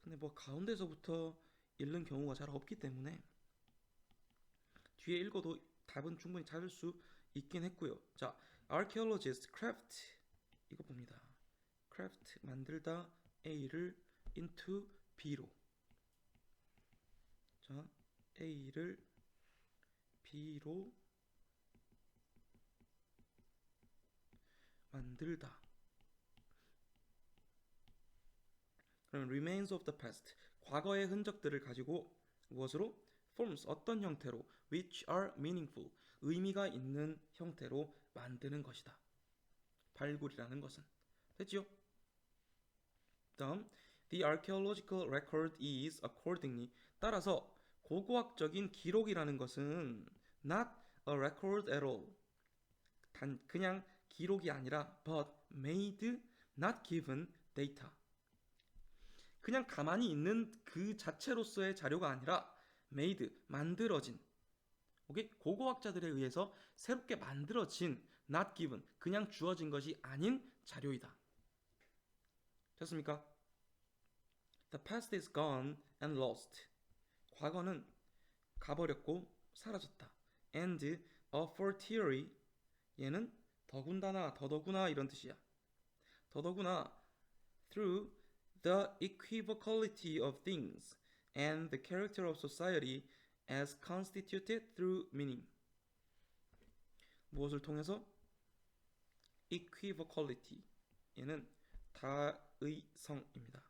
근데 가운데서부터 읽는 경우가 잘 없기 때문에 뒤에 읽어도 답은 충분히 찾을 수 있긴 했고요. 자, archaeologists craft 이거 봅니다. craft 만들다 A를 into B로. 자, A를 B로 만들다. 그러면 remains of the past, 과거의 흔적들을 가지고 무엇으로? forms, 어떤 형태로? which are meaningful, 의미가 있는 형태로 만드는 것이다. 발굴이라는 것은. 됐죠? 다음, the archaeological record is accordingly. 따라서 고고학적인 기록이라는 것은 not a record at all. 그냥 기록이 아니라 but made, not given data. 그냥 가만히 있는 그 자체로서의 자료가 아니라 made, 만들어진. 오케이? 고고학자들에 의해서 새롭게 만들어진 not given, 그냥 주어진 것이 아닌 자료이다. 됐습니까? The past is gone and lost. 과거는 가버렸고 사라졌다. And a fortiori, 얘는 더군다나, 더더구나 이런 뜻이야. 더더구나 through the equivocality of things and the character of society as constituted through meaning. 무엇을 통해서? equivocality, 얘는 다의성입니다.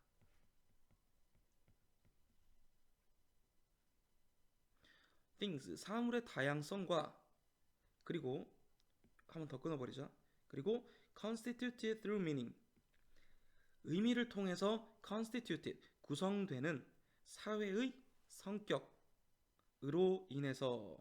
things, 사물의 다양성과 그리고 한번 더 끊어버리자. 그리고 constituted through meaning, 의미를 통해서 constituted, 구성되는 사회의 성격으로 인해서.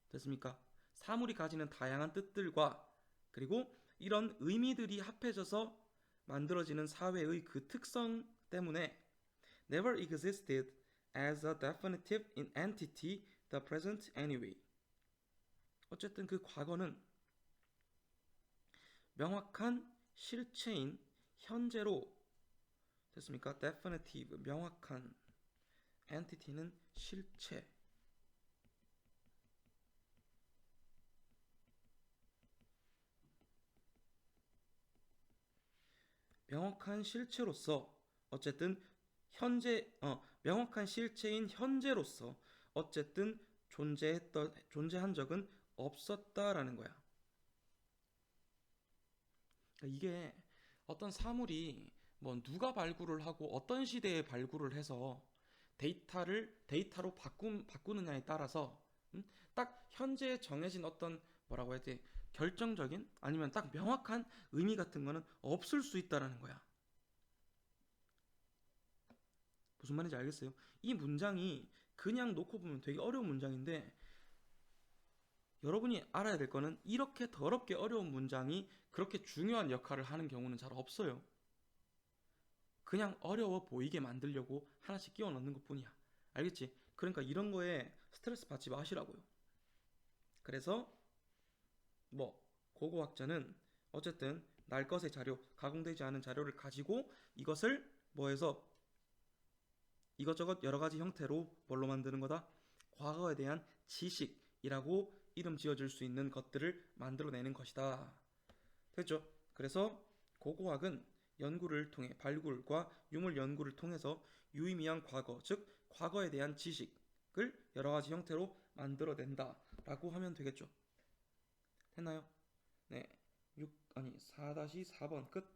됐습니까? 사물이 가지는 다양한 뜻들과 그리고 이런 의미들이 합해져서 만들어지는 사회의 그 특성 때문에 never existed as a definitive entity the present anyway. 어쨌든 그 과거는 명확한 실체인 현재로. 됐습니까? definitive, 명확한, entity는 실체. 명확한 실체로서 어쨌든 명확한 실체인 현재로서 어쨌든 존재한 적은 없었다라는 거야. 이게 어떤 사물이 누가 발굴을 하고 어떤 시대에 발굴을 해서 데이터로 바꾸느냐에 따라서 딱 현재 정해진 어떤 뭐라고 해야 돼? 결정적인 아니면 딱 명확한 의미 같은 거는 없을 수 있다라는 거야. 무슨 말인지 알겠어요? 이 문장이 그냥 놓고 보면 되게 어려운 문장인데 여러분이 알아야 될 거는 이렇게 더럽게 어려운 문장이 그렇게 중요한 역할을 하는 경우는 잘 없어요. 그냥 어려워 보이게 만들려고 하나씩 끼워 넣는 것 뿐이야. 알겠지? 그러니까 이런 거에 스트레스 받지 마시라고요. 그래서 고고학자는 어쨌든 날 것의 자료, 가공되지 않은 자료를 가지고 이것을 이것저것 여러 가지 형태로 뭘로 만드는 거다? 과거에 대한 지식이라고 이름 지어줄 수 있는 것들을 만들어내는 것이다. 됐죠? 그래서 고고학은 연구를 통해 발굴과 유물 연구를 통해서 유의미한 과거, 즉 과거에 대한 지식을 여러 가지 형태로 만들어낸다라고 하면 되겠죠. 됐나요? 네. 4-4번 끝.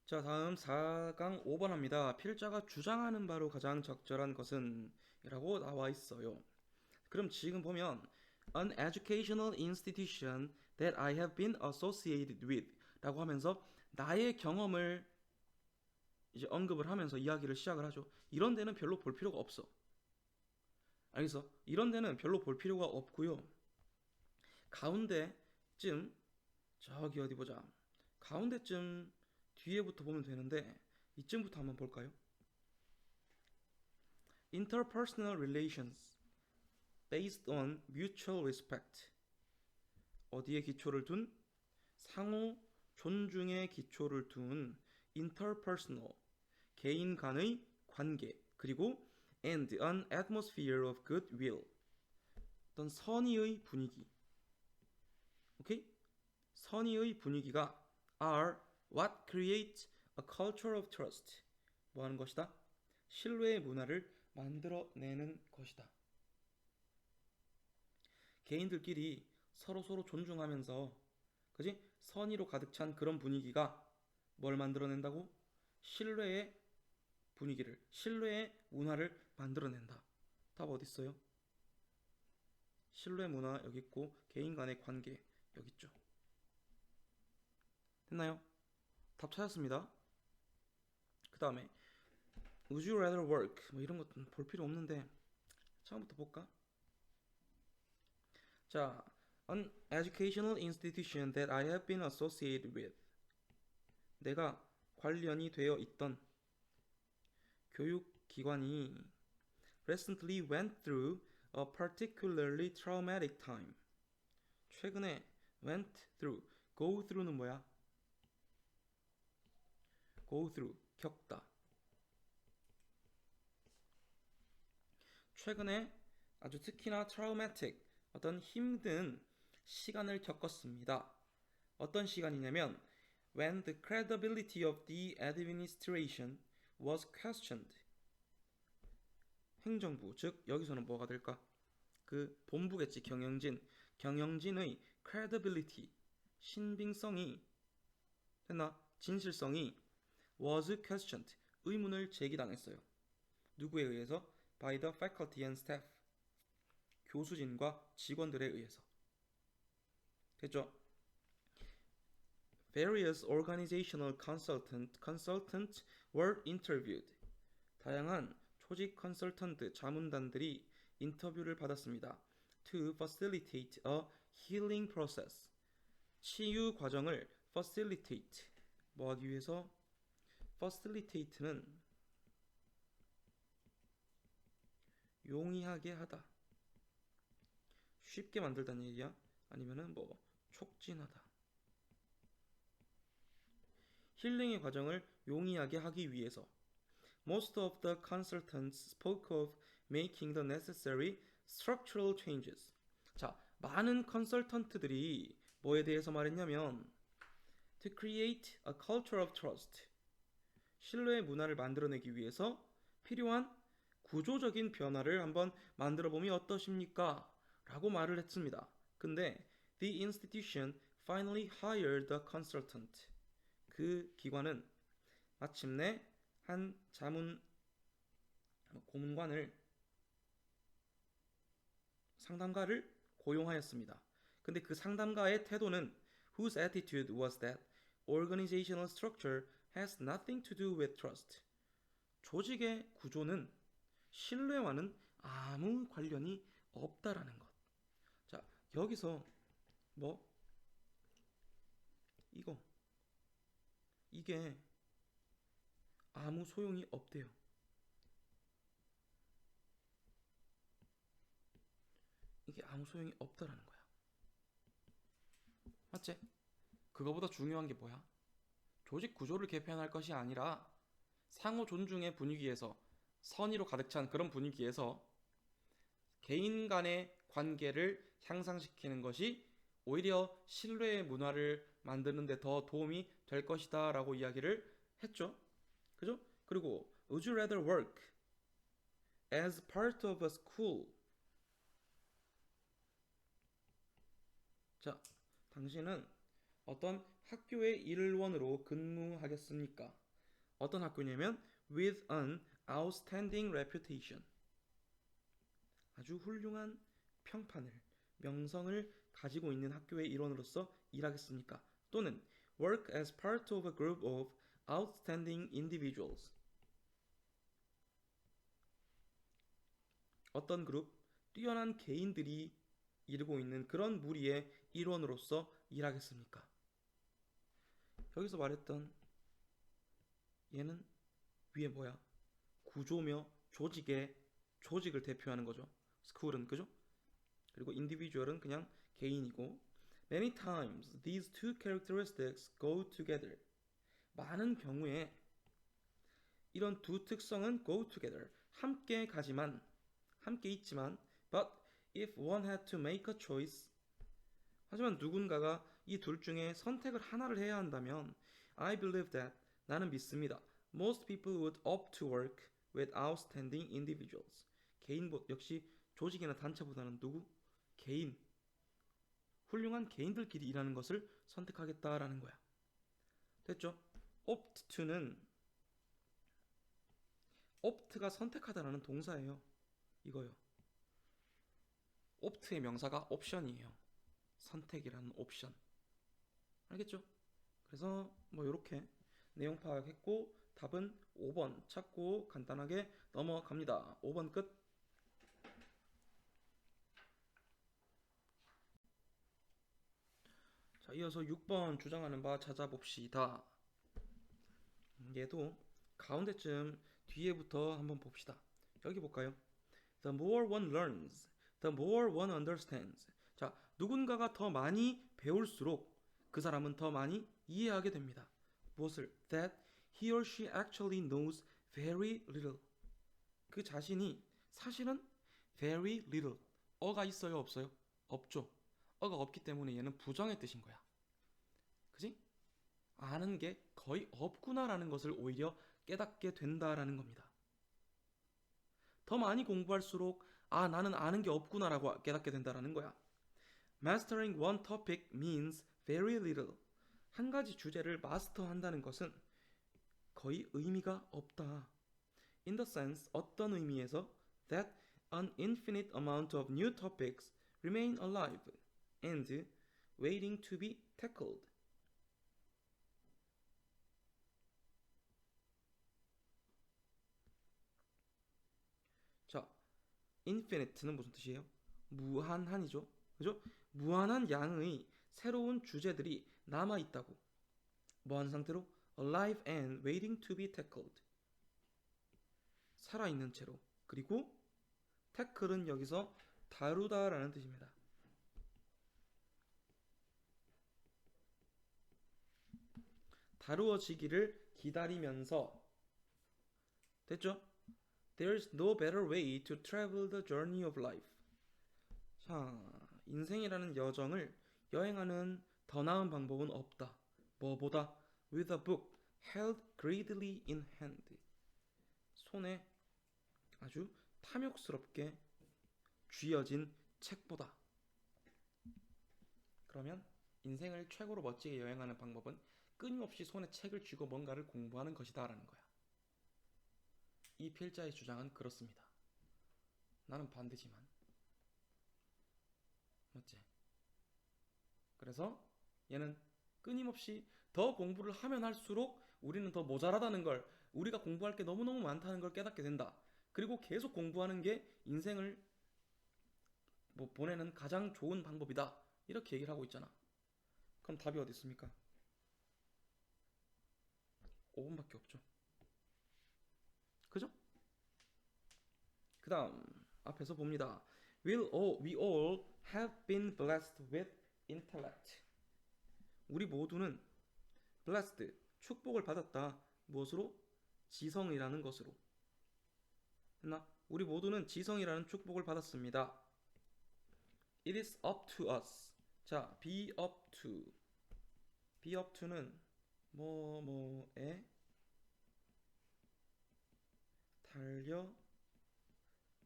자, 다음 4강 5번 합니다. 필자가 주장하는 바로 가장 적절한 것은 이라고 나와 있어요. 그럼 지금 보면 an educational institution that I have been associated with 라고 하면서 나의 경험을 이제 언급을 하면서 이야기를 시작을 하죠. 이런 데는 별로 볼 필요가 없어. 알겠어? 이런 데는 별로 볼 필요가 없고요. 가운데쯤 저기 어디 보자. 가운데쯤 뒤에부터 보면 되는데 이쯤부터 한번 볼까요? Interpersonal relations based on mutual respect. 어디에 기초를 둔? 상호 존중의 기초를 둔 interpersonal, 개인 간의 관계, 그리고 and an atmosphere of goodwill, 어떤 선의의 분위기. 오케이? 선의의 분위기가 are what creates a culture of trust. 뭐 하는 것이다? 신뢰의 문화를 만들어내는 것이다. 개인들끼리 서로 존중하면서, 그지? 선의로 가득 찬 그런 분위기가 뭘 만들어낸다고? 신뢰의 분위기를, 신뢰의 문화를 만들어낸다. 답 어디 있어요? 신뢰 문화 여기 있고 개인 간의 관계 여기 있죠. 됐나요? 답 찾았습니다. 그 다음에 Would you rather work? 뭐 이런 것도 볼 필요 없는데 처음부터 볼까? 자, an educational institution that I have been associated with. 내가 관련이 되어 있던 교육기관이 recently went through a particularly traumatic time. 최근에 went through, go through는 뭐야? go through, 겪다. 최근에 아주 특히나 traumatic, 어떤 힘든 시간을 겪었습니다. 어떤 시간이냐면 when the credibility of the administration was questioned. 행정부, 즉 여기서는 뭐가 될까? 그 본부겠지. 경영진의 credibility, 신빙성이 됐나? 진실성이 was questioned, 의문을 제기당했어요. 누구에 의해서? by the faculty and staff, 교수진과 직원들에 의해서. 됐죠? Various organizational consultants were interviewed. 다양한 조직 컨설턴트 자문단들이 인터뷰를 받았습니다. To facilitate a healing process. 치유 과정을 facilitate, 뭐 하기 위해서? facilitate는 용이하게 하다, 쉽게 만들다는 얘기야. 아니면은 뭐 촉진하다. 힐링의 과정을 용이하게 하기 위해서. Most of the consultants spoke of making the necessary structural changes. 자, 많은 컨설턴트들이 뭐에 대해서 말했냐면 to create a culture of trust. 신뢰의 문화를 만들어내기 위해서 필요한 구조적인 변화를 한번 만들어 보면 어떠십니까? 라고 말을 했습니다. 근데 the institution finally hired a consultant. 그 기관은 마침내 한 고문관을, 상담가를 고용하였습니다. 근데 그 상담가의 태도는 whose attitude was that organizational structure has nothing to do with trust. 조직의 구조는 신뢰와는 아무 관련이 없다라는 것. 자, 여기서 뭐 이게 아무 소용이 없대요. 이게 아무 소용이 없다라는 거야. 맞지? 그거보다 중요한 게 뭐야? 조직 구조를 개편할 것이 아니라 상호 존중의 분위기에서 선의로 가득 찬 그런 분위기에서 개인 간의 관계를 향상시키는 것이 오히려 신뢰의 문화를 만드는 데 더 도움이 될 것이다 라고 이야기를 했죠. 그죠? 그리고 Would you rather work as part of a school? 자, 당신은 어떤 학교의 일원으로 근무하겠습니까? 어떤 학교냐면 with an outstanding reputation. 아주 훌륭한 평판을, 명성을 가지고 있는 학교의 일원으로서 일하겠습니까? 또는 work as part of a group of outstanding individuals. 어떤 그룹, 뛰어난 개인들이 이루고 있는 그런 무리의 일원으로서 일하겠습니까? 여기서 말했던 얘는 위에 뭐야? 구조며 조직을 대표하는 거죠. 스쿨은 그죠? 그리고 individual은 그냥 개인이고 many times these two characteristics go together. 많은 경우에 이런 두 특성은 go together. 함께 가지만 함께 있지만 but if one had to make a choice 하지만 누군가가 이 둘 중에 선택을 하나를 해야 한다면 I believe that 나는 믿습니다. Most people would opt to work with outstanding individuals. 개인 역시 조직이나 단체보다는 누구? 개인. 훌륭한 개인들끼리 일하는 것을 선택하겠다라는 거야. 됐죠? opt to는 opt가 선택하다라는 동사예요. 이거요. opt의 명사가 옵션이에요. 선택이라는 옵션. 알겠죠? 그래서 뭐 이렇게 내용 파악했고 답은 5번 찾고 간단하게 넘어갑니다. 5번 끝. 자, 이어서 6번 주장하는 바 찾아봅시다. 얘도 가운데쯤 뒤에부터 한번 봅시다. 여기 볼까요? The more one learns, the more one understands. 자, 누군가가 더 많이 배울수록 그 사람은 더 많이 이해하게 됩니다. 무엇을? That he or she actually knows very little. 그 자신이 사실은 very little. 어가 있어요, 없어요? 없죠. 어가 없기 때문에 얘는 부정의 뜻인 거야. 그지? 아는 게 거의 없구나라는 것을 오히려 깨닫게 된다라는 겁니다. 더 많이 공부할수록 나는 아는 게 없구나라고 깨닫게 된다라는 거야. Mastering one topic means very little. 한 가지 주제를 마스터한다는 것은 거의 의미가 없다. In the sense, 어떤 의미에서 that an infinite amount of new topics remain alive and waiting to be tackled. 자, infinite는 무슨 뜻이에요? 무한한이죠. 그죠? 무한한 양의 새로운 주제들이 남아 있다고. 뭐하는 상태로? Alive and waiting to be tackled. 살아있는 채로. 그리고 tackle은 여기서 다루다라는 뜻입니다. 다루어지기를 기다리면서. 됐죠? There's no better way to travel the journey of life. 자, 인생이라는 여정을 여행하는 더 나은 방법은 없다. 뭐보다? With a book held greedily in hand. 손에 아주 탐욕스럽게 쥐어진 책보다. 그러면 인생을 최고로 멋지게 여행하는 방법은 끊임없이 손에 책을 쥐고 뭔가를 공부하는 것이다 라는 거야. 이 필자의 주장은 그렇습니다. 나는 반대지만. 맞지? 그래서 얘는 끊임없이 더 공부를 하면 할수록 우리는 더 모자라다는 걸, 우리가 공부할 게 너무너무 많다는 걸 깨닫게 된다. 그리고 계속 공부하는 게 인생을 보내는 가장 좋은 방법이다. 이렇게 얘기를 하고 있잖아. 그럼 답이 어디 있습니까? 5번밖에 없죠. 그죠? 그 다음 앞에서 봅니다. We all have been blessed with intellect. 우리 모두는 blessed, 축복을 받았다. 무엇으로? 지성이라는 것으로. 했나? 우리 모두는 지성이라는 축복을 받았습니다. It is up to us. 자, be up to. be up to는 뭐뭐에 달려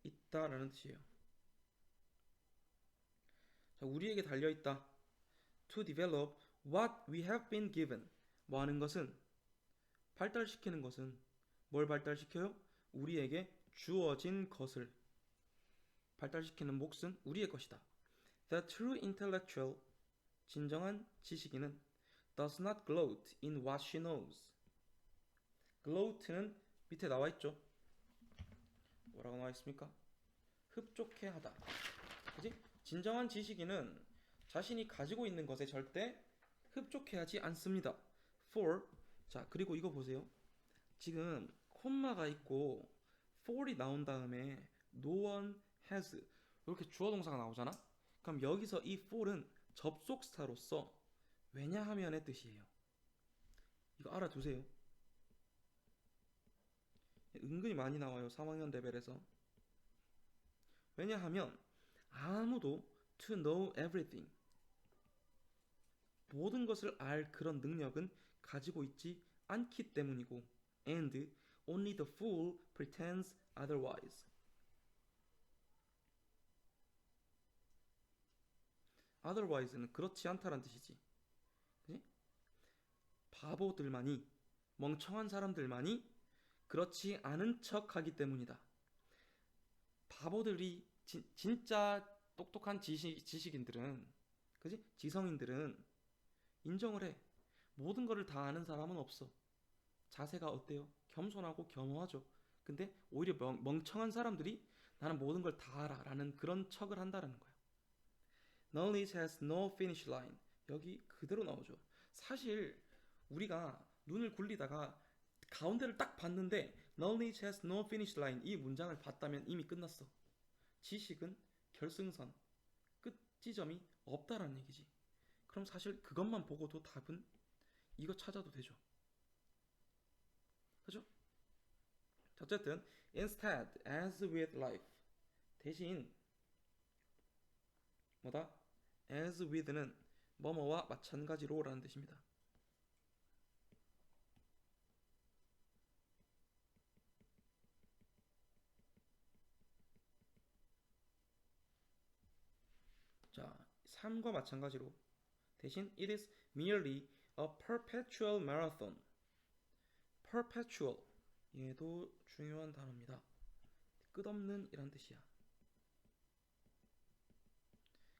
있다라는 뜻이에요. 자, 우리에게 달려 있다. To develop what we have been given. 뭐 하는 것은? 발달시키는 것은 뭘 발달시켜요? 우리에게 주어진 것을 발달시키는 몫은 우리의 것이다. The true intellectual, 진정한 지식인은 does not gloat in what she knows. gloat는 밑에 나와 있죠. 뭐라고 나와 있습니까? 흡족해하다. 그지? 진정한 지식인은 자신이 가지고 있는 것에 절대 흡족해하지 않습니다. For, 자, 그리고 이거 보세요. 지금 콤마가 있고 for이 나온 다음에 no one has 이렇게 주어 동사가 나오잖아. 그럼 여기서 이 for은 접속사로서 왜냐하면의 뜻이에요. 이거 알아두세요. 은근히 많이 나와요. 3학년 레벨에서. 왜냐하면 아무도 to know everything, 모든 것을 알 그런 능력은 가지고 있지 않기 때문이고, and only the fool pretends otherwise. otherwise는 그렇지 않다란 뜻이지. 그치? 바보들만이, 멍청한 사람들만이 그렇지 않은 척하기 때문이다. 바보들이 진짜 똑똑한 지식인들은, 그지? 지성인들은 인정을 해. 모든 것을 다 아는 사람은 없어. 자세가 어때요? 겸손하고 겸허하죠. 근데 오히려 멍청한 사람들이 나는 모든 걸 다 알아 라는 그런 척을 한다는 거야. Knowledge has no finish line. 여기 그대로 나오죠. 사실 우리가 눈을 굴리다가 가운데를 딱 봤는데 Knowledge has no finish line 이 문장을 봤다면 이미 끝났어. 지식은 결승선, 끝 지점이 없다라는 얘기지. 그럼 사실 그것만 보고도 답은 이거 찾아도 되죠. 그죠? 어쨌든 instead, as with life, 대신 뭐다? as with는 뭐뭐와 마찬가지로 라는 뜻입니다. 자, 삶과 마찬가지로 대신 it is merely a perpetual marathon. perpetual 얘도 중요한 단어입니다. 끝없는 이란 뜻이야.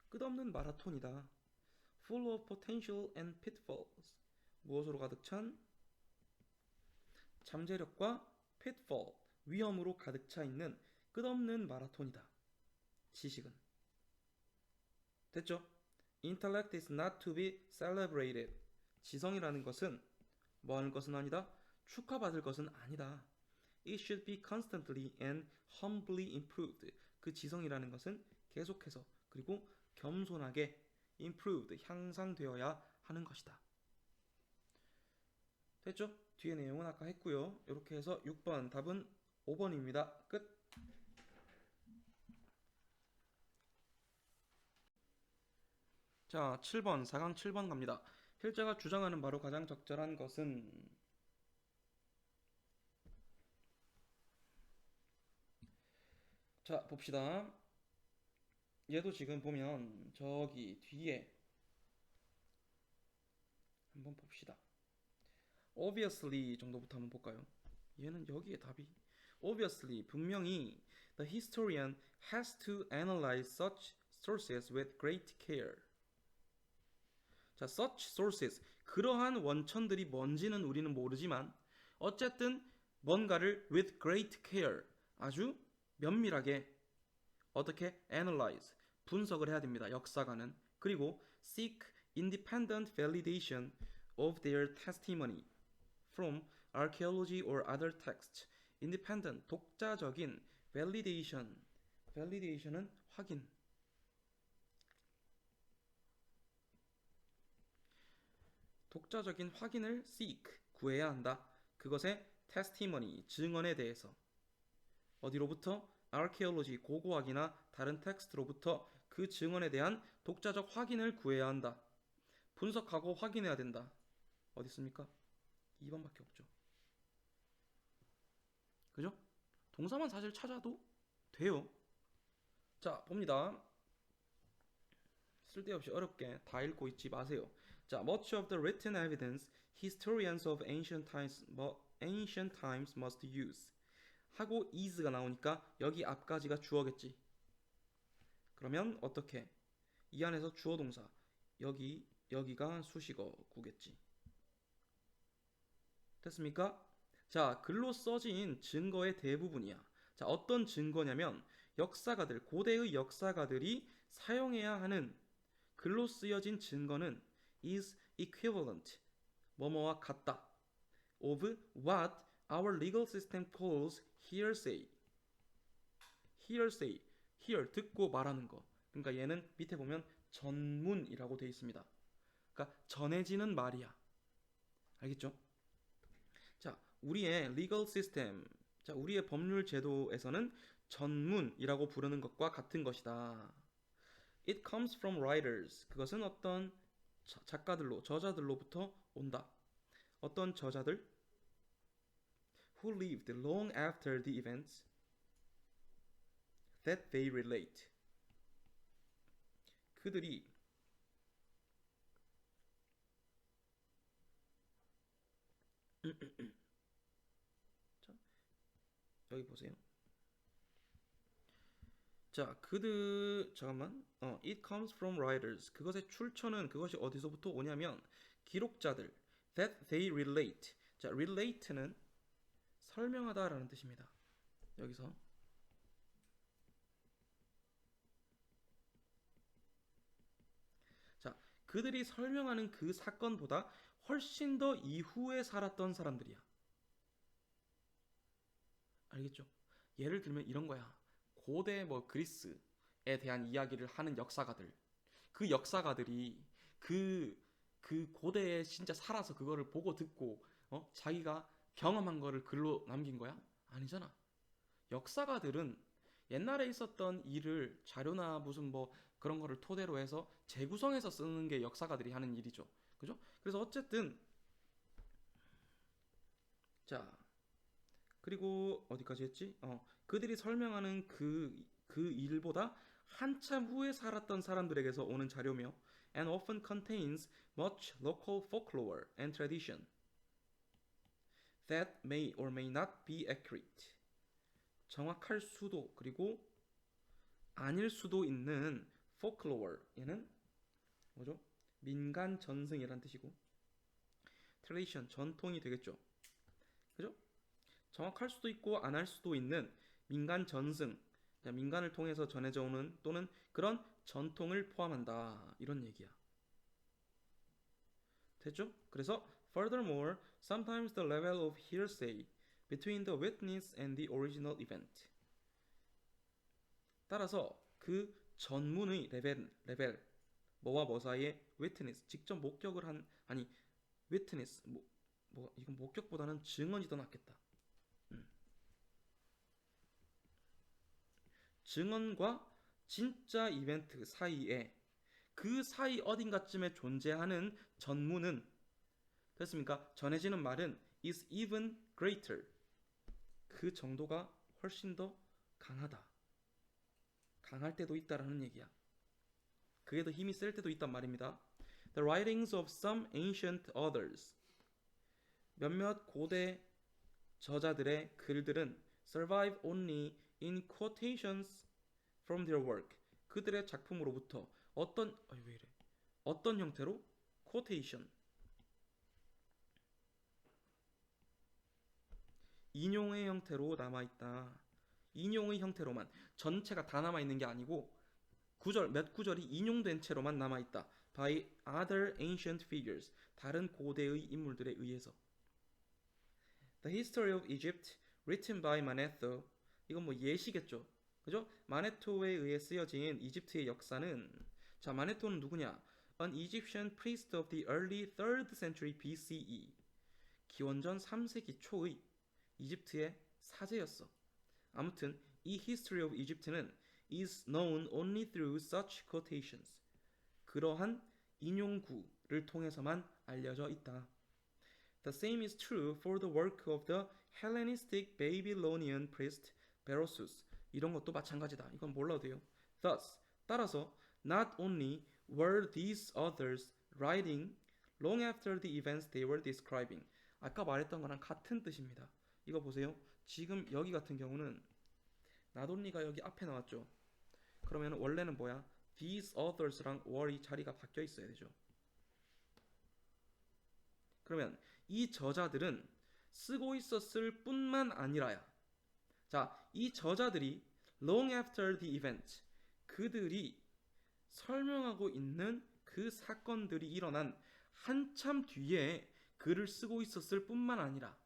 끝없는 마라톤이다. full of potential and pitfalls. 무엇으로 가득 찬? 잠재력과 pitfall, 위험으로 가득 차 있는 끝없는 마라톤이다. 지식은. 됐죠? Intellect is not to be celebrated. 지성이라는 것은 뭐 하는 것은 아니다? 축하받을 것은 아니다. It should be constantly and humbly improved. 그 지성이라는 것은 계속해서 그리고 겸손하게 improved, 향상되어야 하는 것이다. 됐죠? 뒤에 내용은 아까 했고요. 이렇게 해서 6번 답은 5번입니다. 끝. 자, 7번 4강 7번 갑니다. 필자가 주장하는 바로 가장 적절한 것은 자, 봅시다. 얘도 지금 보면 저기 뒤에 한번 봅시다. obviously 정도부터 한번 볼까요? 얘는 여기에 답이 obviously 분명히 the historian has to analyze such sources with great care. 자, such sources 그러한 원천들이 뭔지는 우리는 모르지만 어쨌든 뭔가를 with great care 아주 면밀하게 어떻게 analyze 분석을 해야 됩니다. 역사가는 그리고 seek independent validation of their testimony from archaeology or other texts. independent 독자적인 validation validation은 확인 독자적인 확인을 seek 구해야 한다. 그것의 testimony, 증언에 대해서. 어디로부터? archaeology, 고고학이나 다른 텍스트로부터 그 증언에 대한 독자적 확인을 구해야 한다. 분석하고 확인해야 된다. 어디 있습니까? 2번밖에 없죠. 그죠? 동사만 사실 찾아도 돼요. 자, 봅니다. 쓸데없이 어렵게 다 읽고 있지 마세요. 자, much of the written evidence historians of ancient times must use. 하고 is가 나오니까 여기 앞까지가 주어겠지. 그러면 어떻게? 이 안에서 주어 동사. 여기가 수식어구겠지. 됐습니까? 자, 글로 써진 증거의 대부분이야. 자, 어떤 증거냐면 역사가들, 고대의 역사가들이 사용해야 하는 글로 쓰여진 증거는 is equivalent, 뭐뭐와 같다. of what our legal system calls hearsay. hearsay, hear, 듣고 말하는 거. 그러니까 얘는 밑에 보면 전문이라고 되어 있습니다. 그러니까 전해지는 말이야. 알겠죠? 자, 우리의 legal system, 자, 우리의 법률 제도에서는 전문이라고 부르는 것과 같은 것이다. It comes from writers. 그것은 어떤 작가들로, 저자들로부터 온다. 어떤 저자들? Who lived long after the events that they relate. 그들이 자, 여기 보세요. 자, 잠깐만. It comes from writers. 그것의 출처는 그것이 어디서부터 오냐면 기록자들. That they relate. 자, relate는 설명하다라는 뜻입니다. 여기서 자, 그들이 설명하는 그 사건보다 훨씬 더 이후에 살았던 사람들이야. 알겠죠? 예를 들면 이런 거야. 고대 그리스에 대한 이야기를 하는 역사가들. 그 역사가들이 그 고대에 진짜 살아서 그거를 보고 듣고 자기가 경험한 거를 글로 남긴 거야? 아니잖아. 역사가들은 옛날에 있었던 일을 자료나 무슨 그런 거를 토대로 해서 재구성해서 쓰는 게 역사가들이 하는 일이죠. 그죠? 그래서 어쨌든 자, 그리고 어디까지 했지? 그들이 설명하는 그 일보다 한참 후에 살았던 사람들에게서 오는 자료며 and often contains much local folklore and tradition that may or may not be accurate. 정확할 수도 그리고 아닐 수도 있는 folklore. 얘는 뭐죠? 민간 전승이란 뜻이고 tradition, 전통이 되겠죠. 그죠? 정확할 수도 있고 안 할 수도 있는 민간 전승, 민간을 통해서 전해져 오는 또는 그런 전통을 포함한다. 이런 얘기야. 됐죠? 그래서 furthermore, sometimes the level of hearsay between the witness and the original event. 따라서 그 전문의 레벨 뭐와 뭐 사이에 witness, 직접 목격을 한 witness 이건 목격보다는 증언이 더 낫겠다. 증언과 진짜 이벤트 사이에 그 사이 어딘가쯤에 존재하는 전문은 됐습니까? 전해지는 말은 is even greater. 그 정도가 훨씬 더 강하다. 강할 때도 있다라는 얘기야. 그게 더 힘이 셀 때도 있단 말입니다. The writings of some ancient authors. 몇몇 고대 저자들의 글들은 survive only in quotations from their work. 그들의 작품으로부터 어떤 형태로? quotation. 인용의 형태로 남아있다. 인용의 형태로만. 전체가 다 남아있는 게 아니고 몇 구절이 인용된 채로만 남아있다. by other ancient figures. 다른 고대의 인물들에 의해서. The History of Egypt, written by Manetho. 이건 예시겠죠. 그죠? 마네토에 의해 쓰여진 이집트의 역사는 자, 마네토는 누구냐? An Egyptian priest of the early 3rd century BCE. 기원전 3세기 초의 이집트의 사제였어. 아무튼 이 History of Egypt는 is known only through such quotations. 그러한 인용구를 통해서만 알려져 있다. The same is true for the work of the Hellenistic Babylonian priest Berosus. 이런 것도 마찬가지다. 이건 몰라도 돼요. Thus, 따라서 not only were these authors writing long after the events they were describing. 아까 말했던 거랑 같은 뜻입니다. 이거 보세요. 지금 여기 같은 경우는 not only가 여기 앞에 나왔죠. 그러면 원래는 뭐야? These authors랑 were이 자리가 바뀌어 있어야 되죠. 그러면 이 저자들은 쓰고 있었을 뿐만 아니라야. 자, 이 저자들이 long after the event, 그들이 설명하고 있는 그 사건들이 일어난 한참 뒤에 글을 쓰고 있었을 뿐만 아니라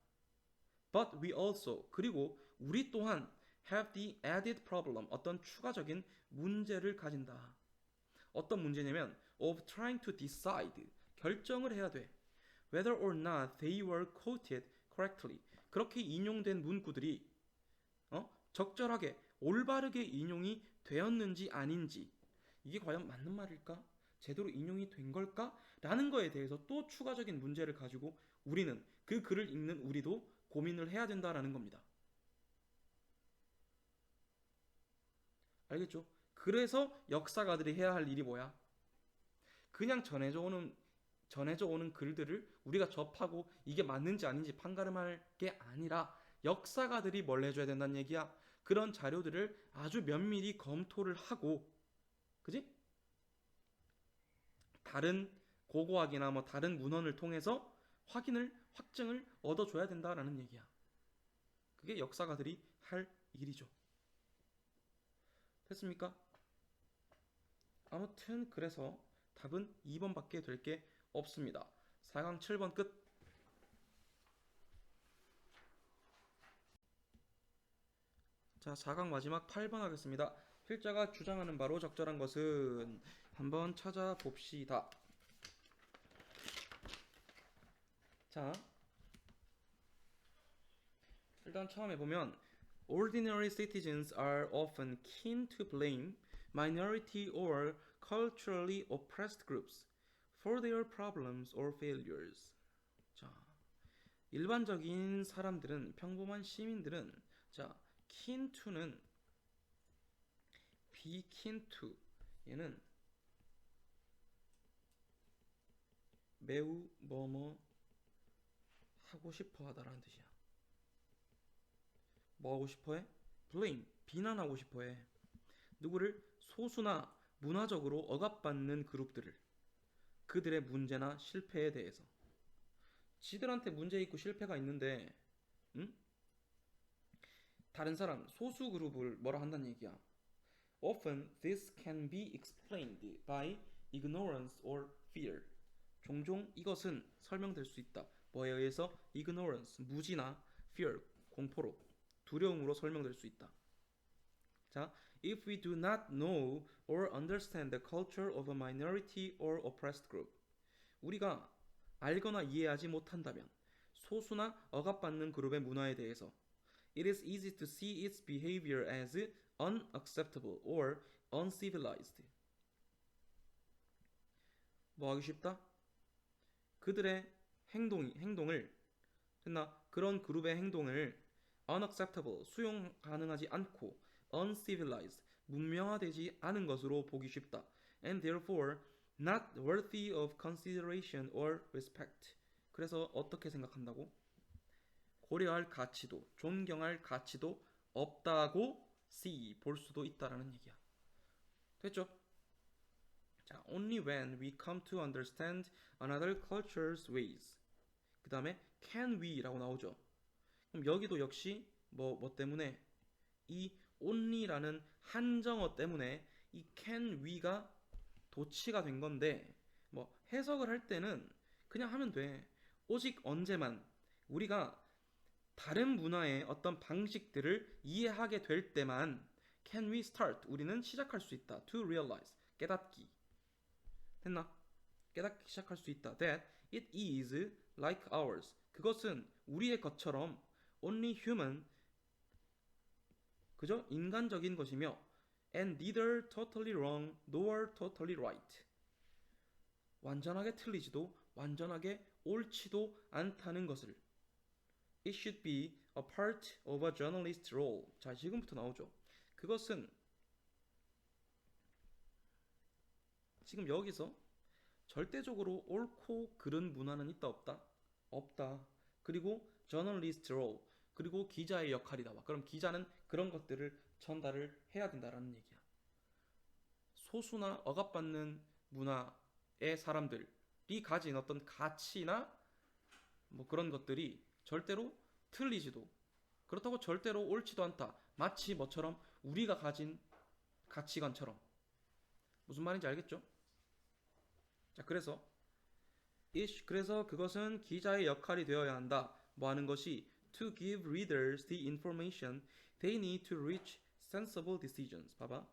but we also, 그리고 우리 또한 have the added problem, 어떤 추가적인 문제를 가진다. 어떤 문제냐면 of trying to decide, 결정을 해야 돼. whether or not they were quoted correctly. 그렇게 인용된 문구들이 적절하게 올바르게 인용이 되었는지 아닌지, 이게 과연 맞는 말일까? 제대로 인용이 된 걸까? 라는 거에 대해서 또 추가적인 문제를 가지고 우리는, 그 글을 읽는 우리도 고민을 해야 된다라는 겁니다. 알겠죠? 그래서 역사가들이 해야 할 일이 뭐야? 그냥 전해져 오는 글들을 우리가 접하고 이게 맞는지 아닌지 판가름할 게 아니라 역사가들이 뭘 해줘야 된다는 얘기야. 그런 자료들을 아주 면밀히 검토를 하고, 그지? 다른 고고학이나 뭐 다른 문헌을 통해서 확증을 얻어줘야 된다라는 얘기야. 그게 역사가들이 할 일이죠. 됐습니까? 아무튼 그래서 답은 2번밖에 될 게 없습니다. 4강 7번 끝. 자, 4강 마지막 8번 하겠습니다. 필자가 주장하는 바로 적절한 것은, 한번 찾아봅시다. 자, 일단 처음에 보면 Ordinary citizens are often keen to blame minority or culturally oppressed groups for their problems or failures. 자, 일반적인 사람들은, 평범한 시민들은, 자, keen to는 be keen to, 얘는 매우 뭐뭐 하고 싶어 하다라는 뜻이야. 뭐 하고 싶어 해? blame, 비난하고 싶어 해. 누구를? 소수나 문화적으로 억압받는 그룹들을, 그들의 문제나 실패에 대해서. 지들한테 문제 있고 실패가 있는데 다른 사람, 소수 그룹을 뭐라 한다는 얘기야. Often this can be explained by ignorance or fear. 종종 이것은 설명될 수 있다. 뭐에 의해서? ignorance, 무지나 fear, 공포로, 두려움으로 설명될 수 있다. 자, if we do not know or understand the culture of a minority or oppressed group. 우리가 알거나 이해하지 못한다면 소수나 억압받는 그룹의 문화에 대해서 it is easy to see its behavior as unacceptable or uncivilized. 뭐 하기 쉽다? 그들의 행동을, 했나? 그런 그룹의 행동을 unacceptable, 수용 가능하지 않고, uncivilized, 문명화되지 않은 것으로 보기 쉽다. And therefore not worthy of consideration or respect. 그래서 어떻게 생각한다고? 고려할 가치도, 존경할 가치도 없다고 see, 볼 수도 있다라는 얘기야. 됐죠? 자, only when we come to understand another culture's ways. 그 다음에 can we라고 나오죠. 그럼 여기도 역시 뭐 때문에? 이 only라는 한정어 때문에 이 can we가 도치가 된 건데, 뭐 해석을 할 때는 그냥 하면 돼. 오직 언제만 우리가 다른 문화의 어떤 방식들을 이해하게 될 때만 can we start, 우리는 시작할 수 있다. to realize, 깨닫기. 됐나? 깨닫기 시작할 수 있다. that it is like ours, 그것은 우리의 것처럼 only human, 그죠? 인간적인 것이며 and neither totally wrong nor totally right. 완전하게 틀리지도 완전하게 옳지도 않다는 것을. It should be a part of a journalist's role. 자, 지금부터 나오죠. 그것은 지금 여기서 절대적으로 옳고 그른 문화는 있다 없다? 없다. 그리고 journalist role, 그리고 기자의 역할이다. 그럼 기자는 그런 것들을 전달을 해야 된다라는 얘기야. 소수나 억압받는 문화의 사람들이 가진 어떤 가치나 뭐 그런 것들이 절대로 틀리지도, 그렇다고 절대로 옳지도 않다. 마치 뭐처럼 우리가 가진 가치관처럼. 무슨 말인지 알겠죠? 자, 그래서 그것은 기자의 역할이 되어야 한다. 뭐 하는 것이 to give readers the information they need to reach sensible decisions. 봐봐.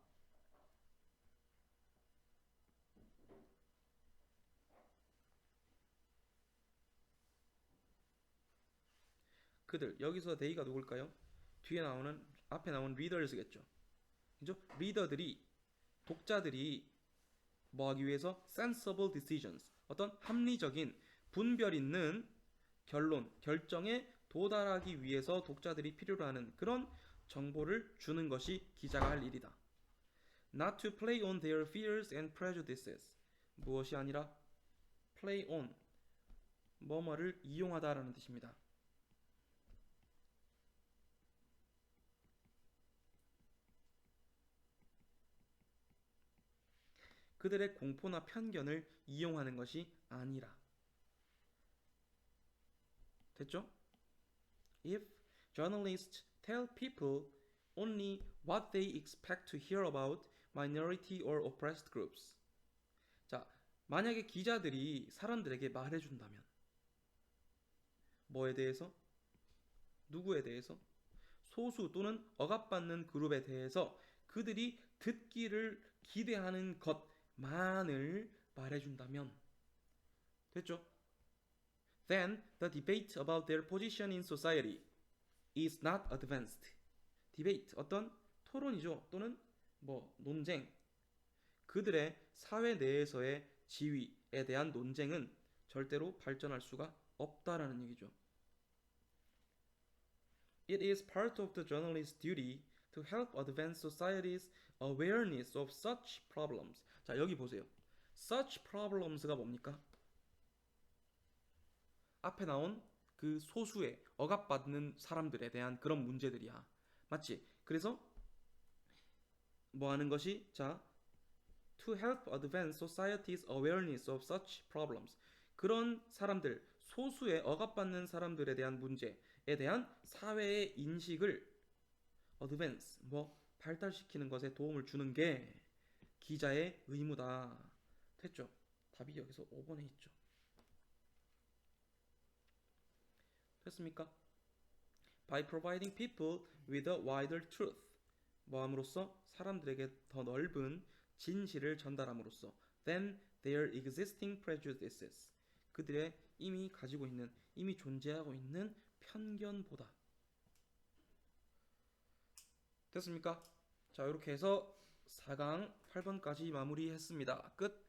그들, 여기서 they가 누굴까요? 앞에 나온 readers겠죠. 그죠? 리더들이, 독자들이 뭐 하기 위해서 sensible decisions, 어떤 합리적인 분별 있는 결정에 도달하기 위해서 독자들이 필요로 하는 그런 정보를 주는 것이 기자가 할 일이다. Not to play on their fears and prejudices. 무엇이 아니라 play on, 뭐뭐를 이용하다라는 뜻입니다. 그들의 공포나 편견을 이용하는 것이 아니라. 됐죠? If journalists tell people only what they expect to hear about minority or oppressed groups. 자, 만약에 기자들이 사람들에게 말해준다면 뭐에 대해서? 누구에 대해서? 소수 또는 억압받는 그룹에 대해서 그들이 듣기를 기대하는 것만을 말해준다면 됐죠? Then the debate about their position in society is not advanced. debate, 어떤 토론이죠. 또는 뭐 논쟁. 그들의 사회 내에서의 지위에 대한 논쟁은 절대로 발전할 수가 없다라는 얘기죠. It is part of the journalist's duty to help advance society's awareness of such problems. 자, 여기 보세요. such problems가 뭡니까? 앞에 나온 그 소수의 억압받는 사람들에 대한 그런 문제들이야. 맞지? 그래서 뭐 하는 것이, 자, to help advance society's awareness of such problems. 그런 사람들, 소수의 억압받는 사람들에 대한 문제에 대한 사회의 인식을 advance, 뭐 발달시키는 것에 도움을 주는 게 기자의 의무다. 됐죠? 답이 여기서 5번에 있죠. 됐습니까? By providing people with a wider truth. 뭐함으로써? 사람들에게 더 넓은 진실을 전달함으로써 than their existing prejudices. 그들의 이미 존재하고 있는 편견보다. 됐습니까? 자, 이렇게 해서 4강 8번까지 마무리했습니다. 끝.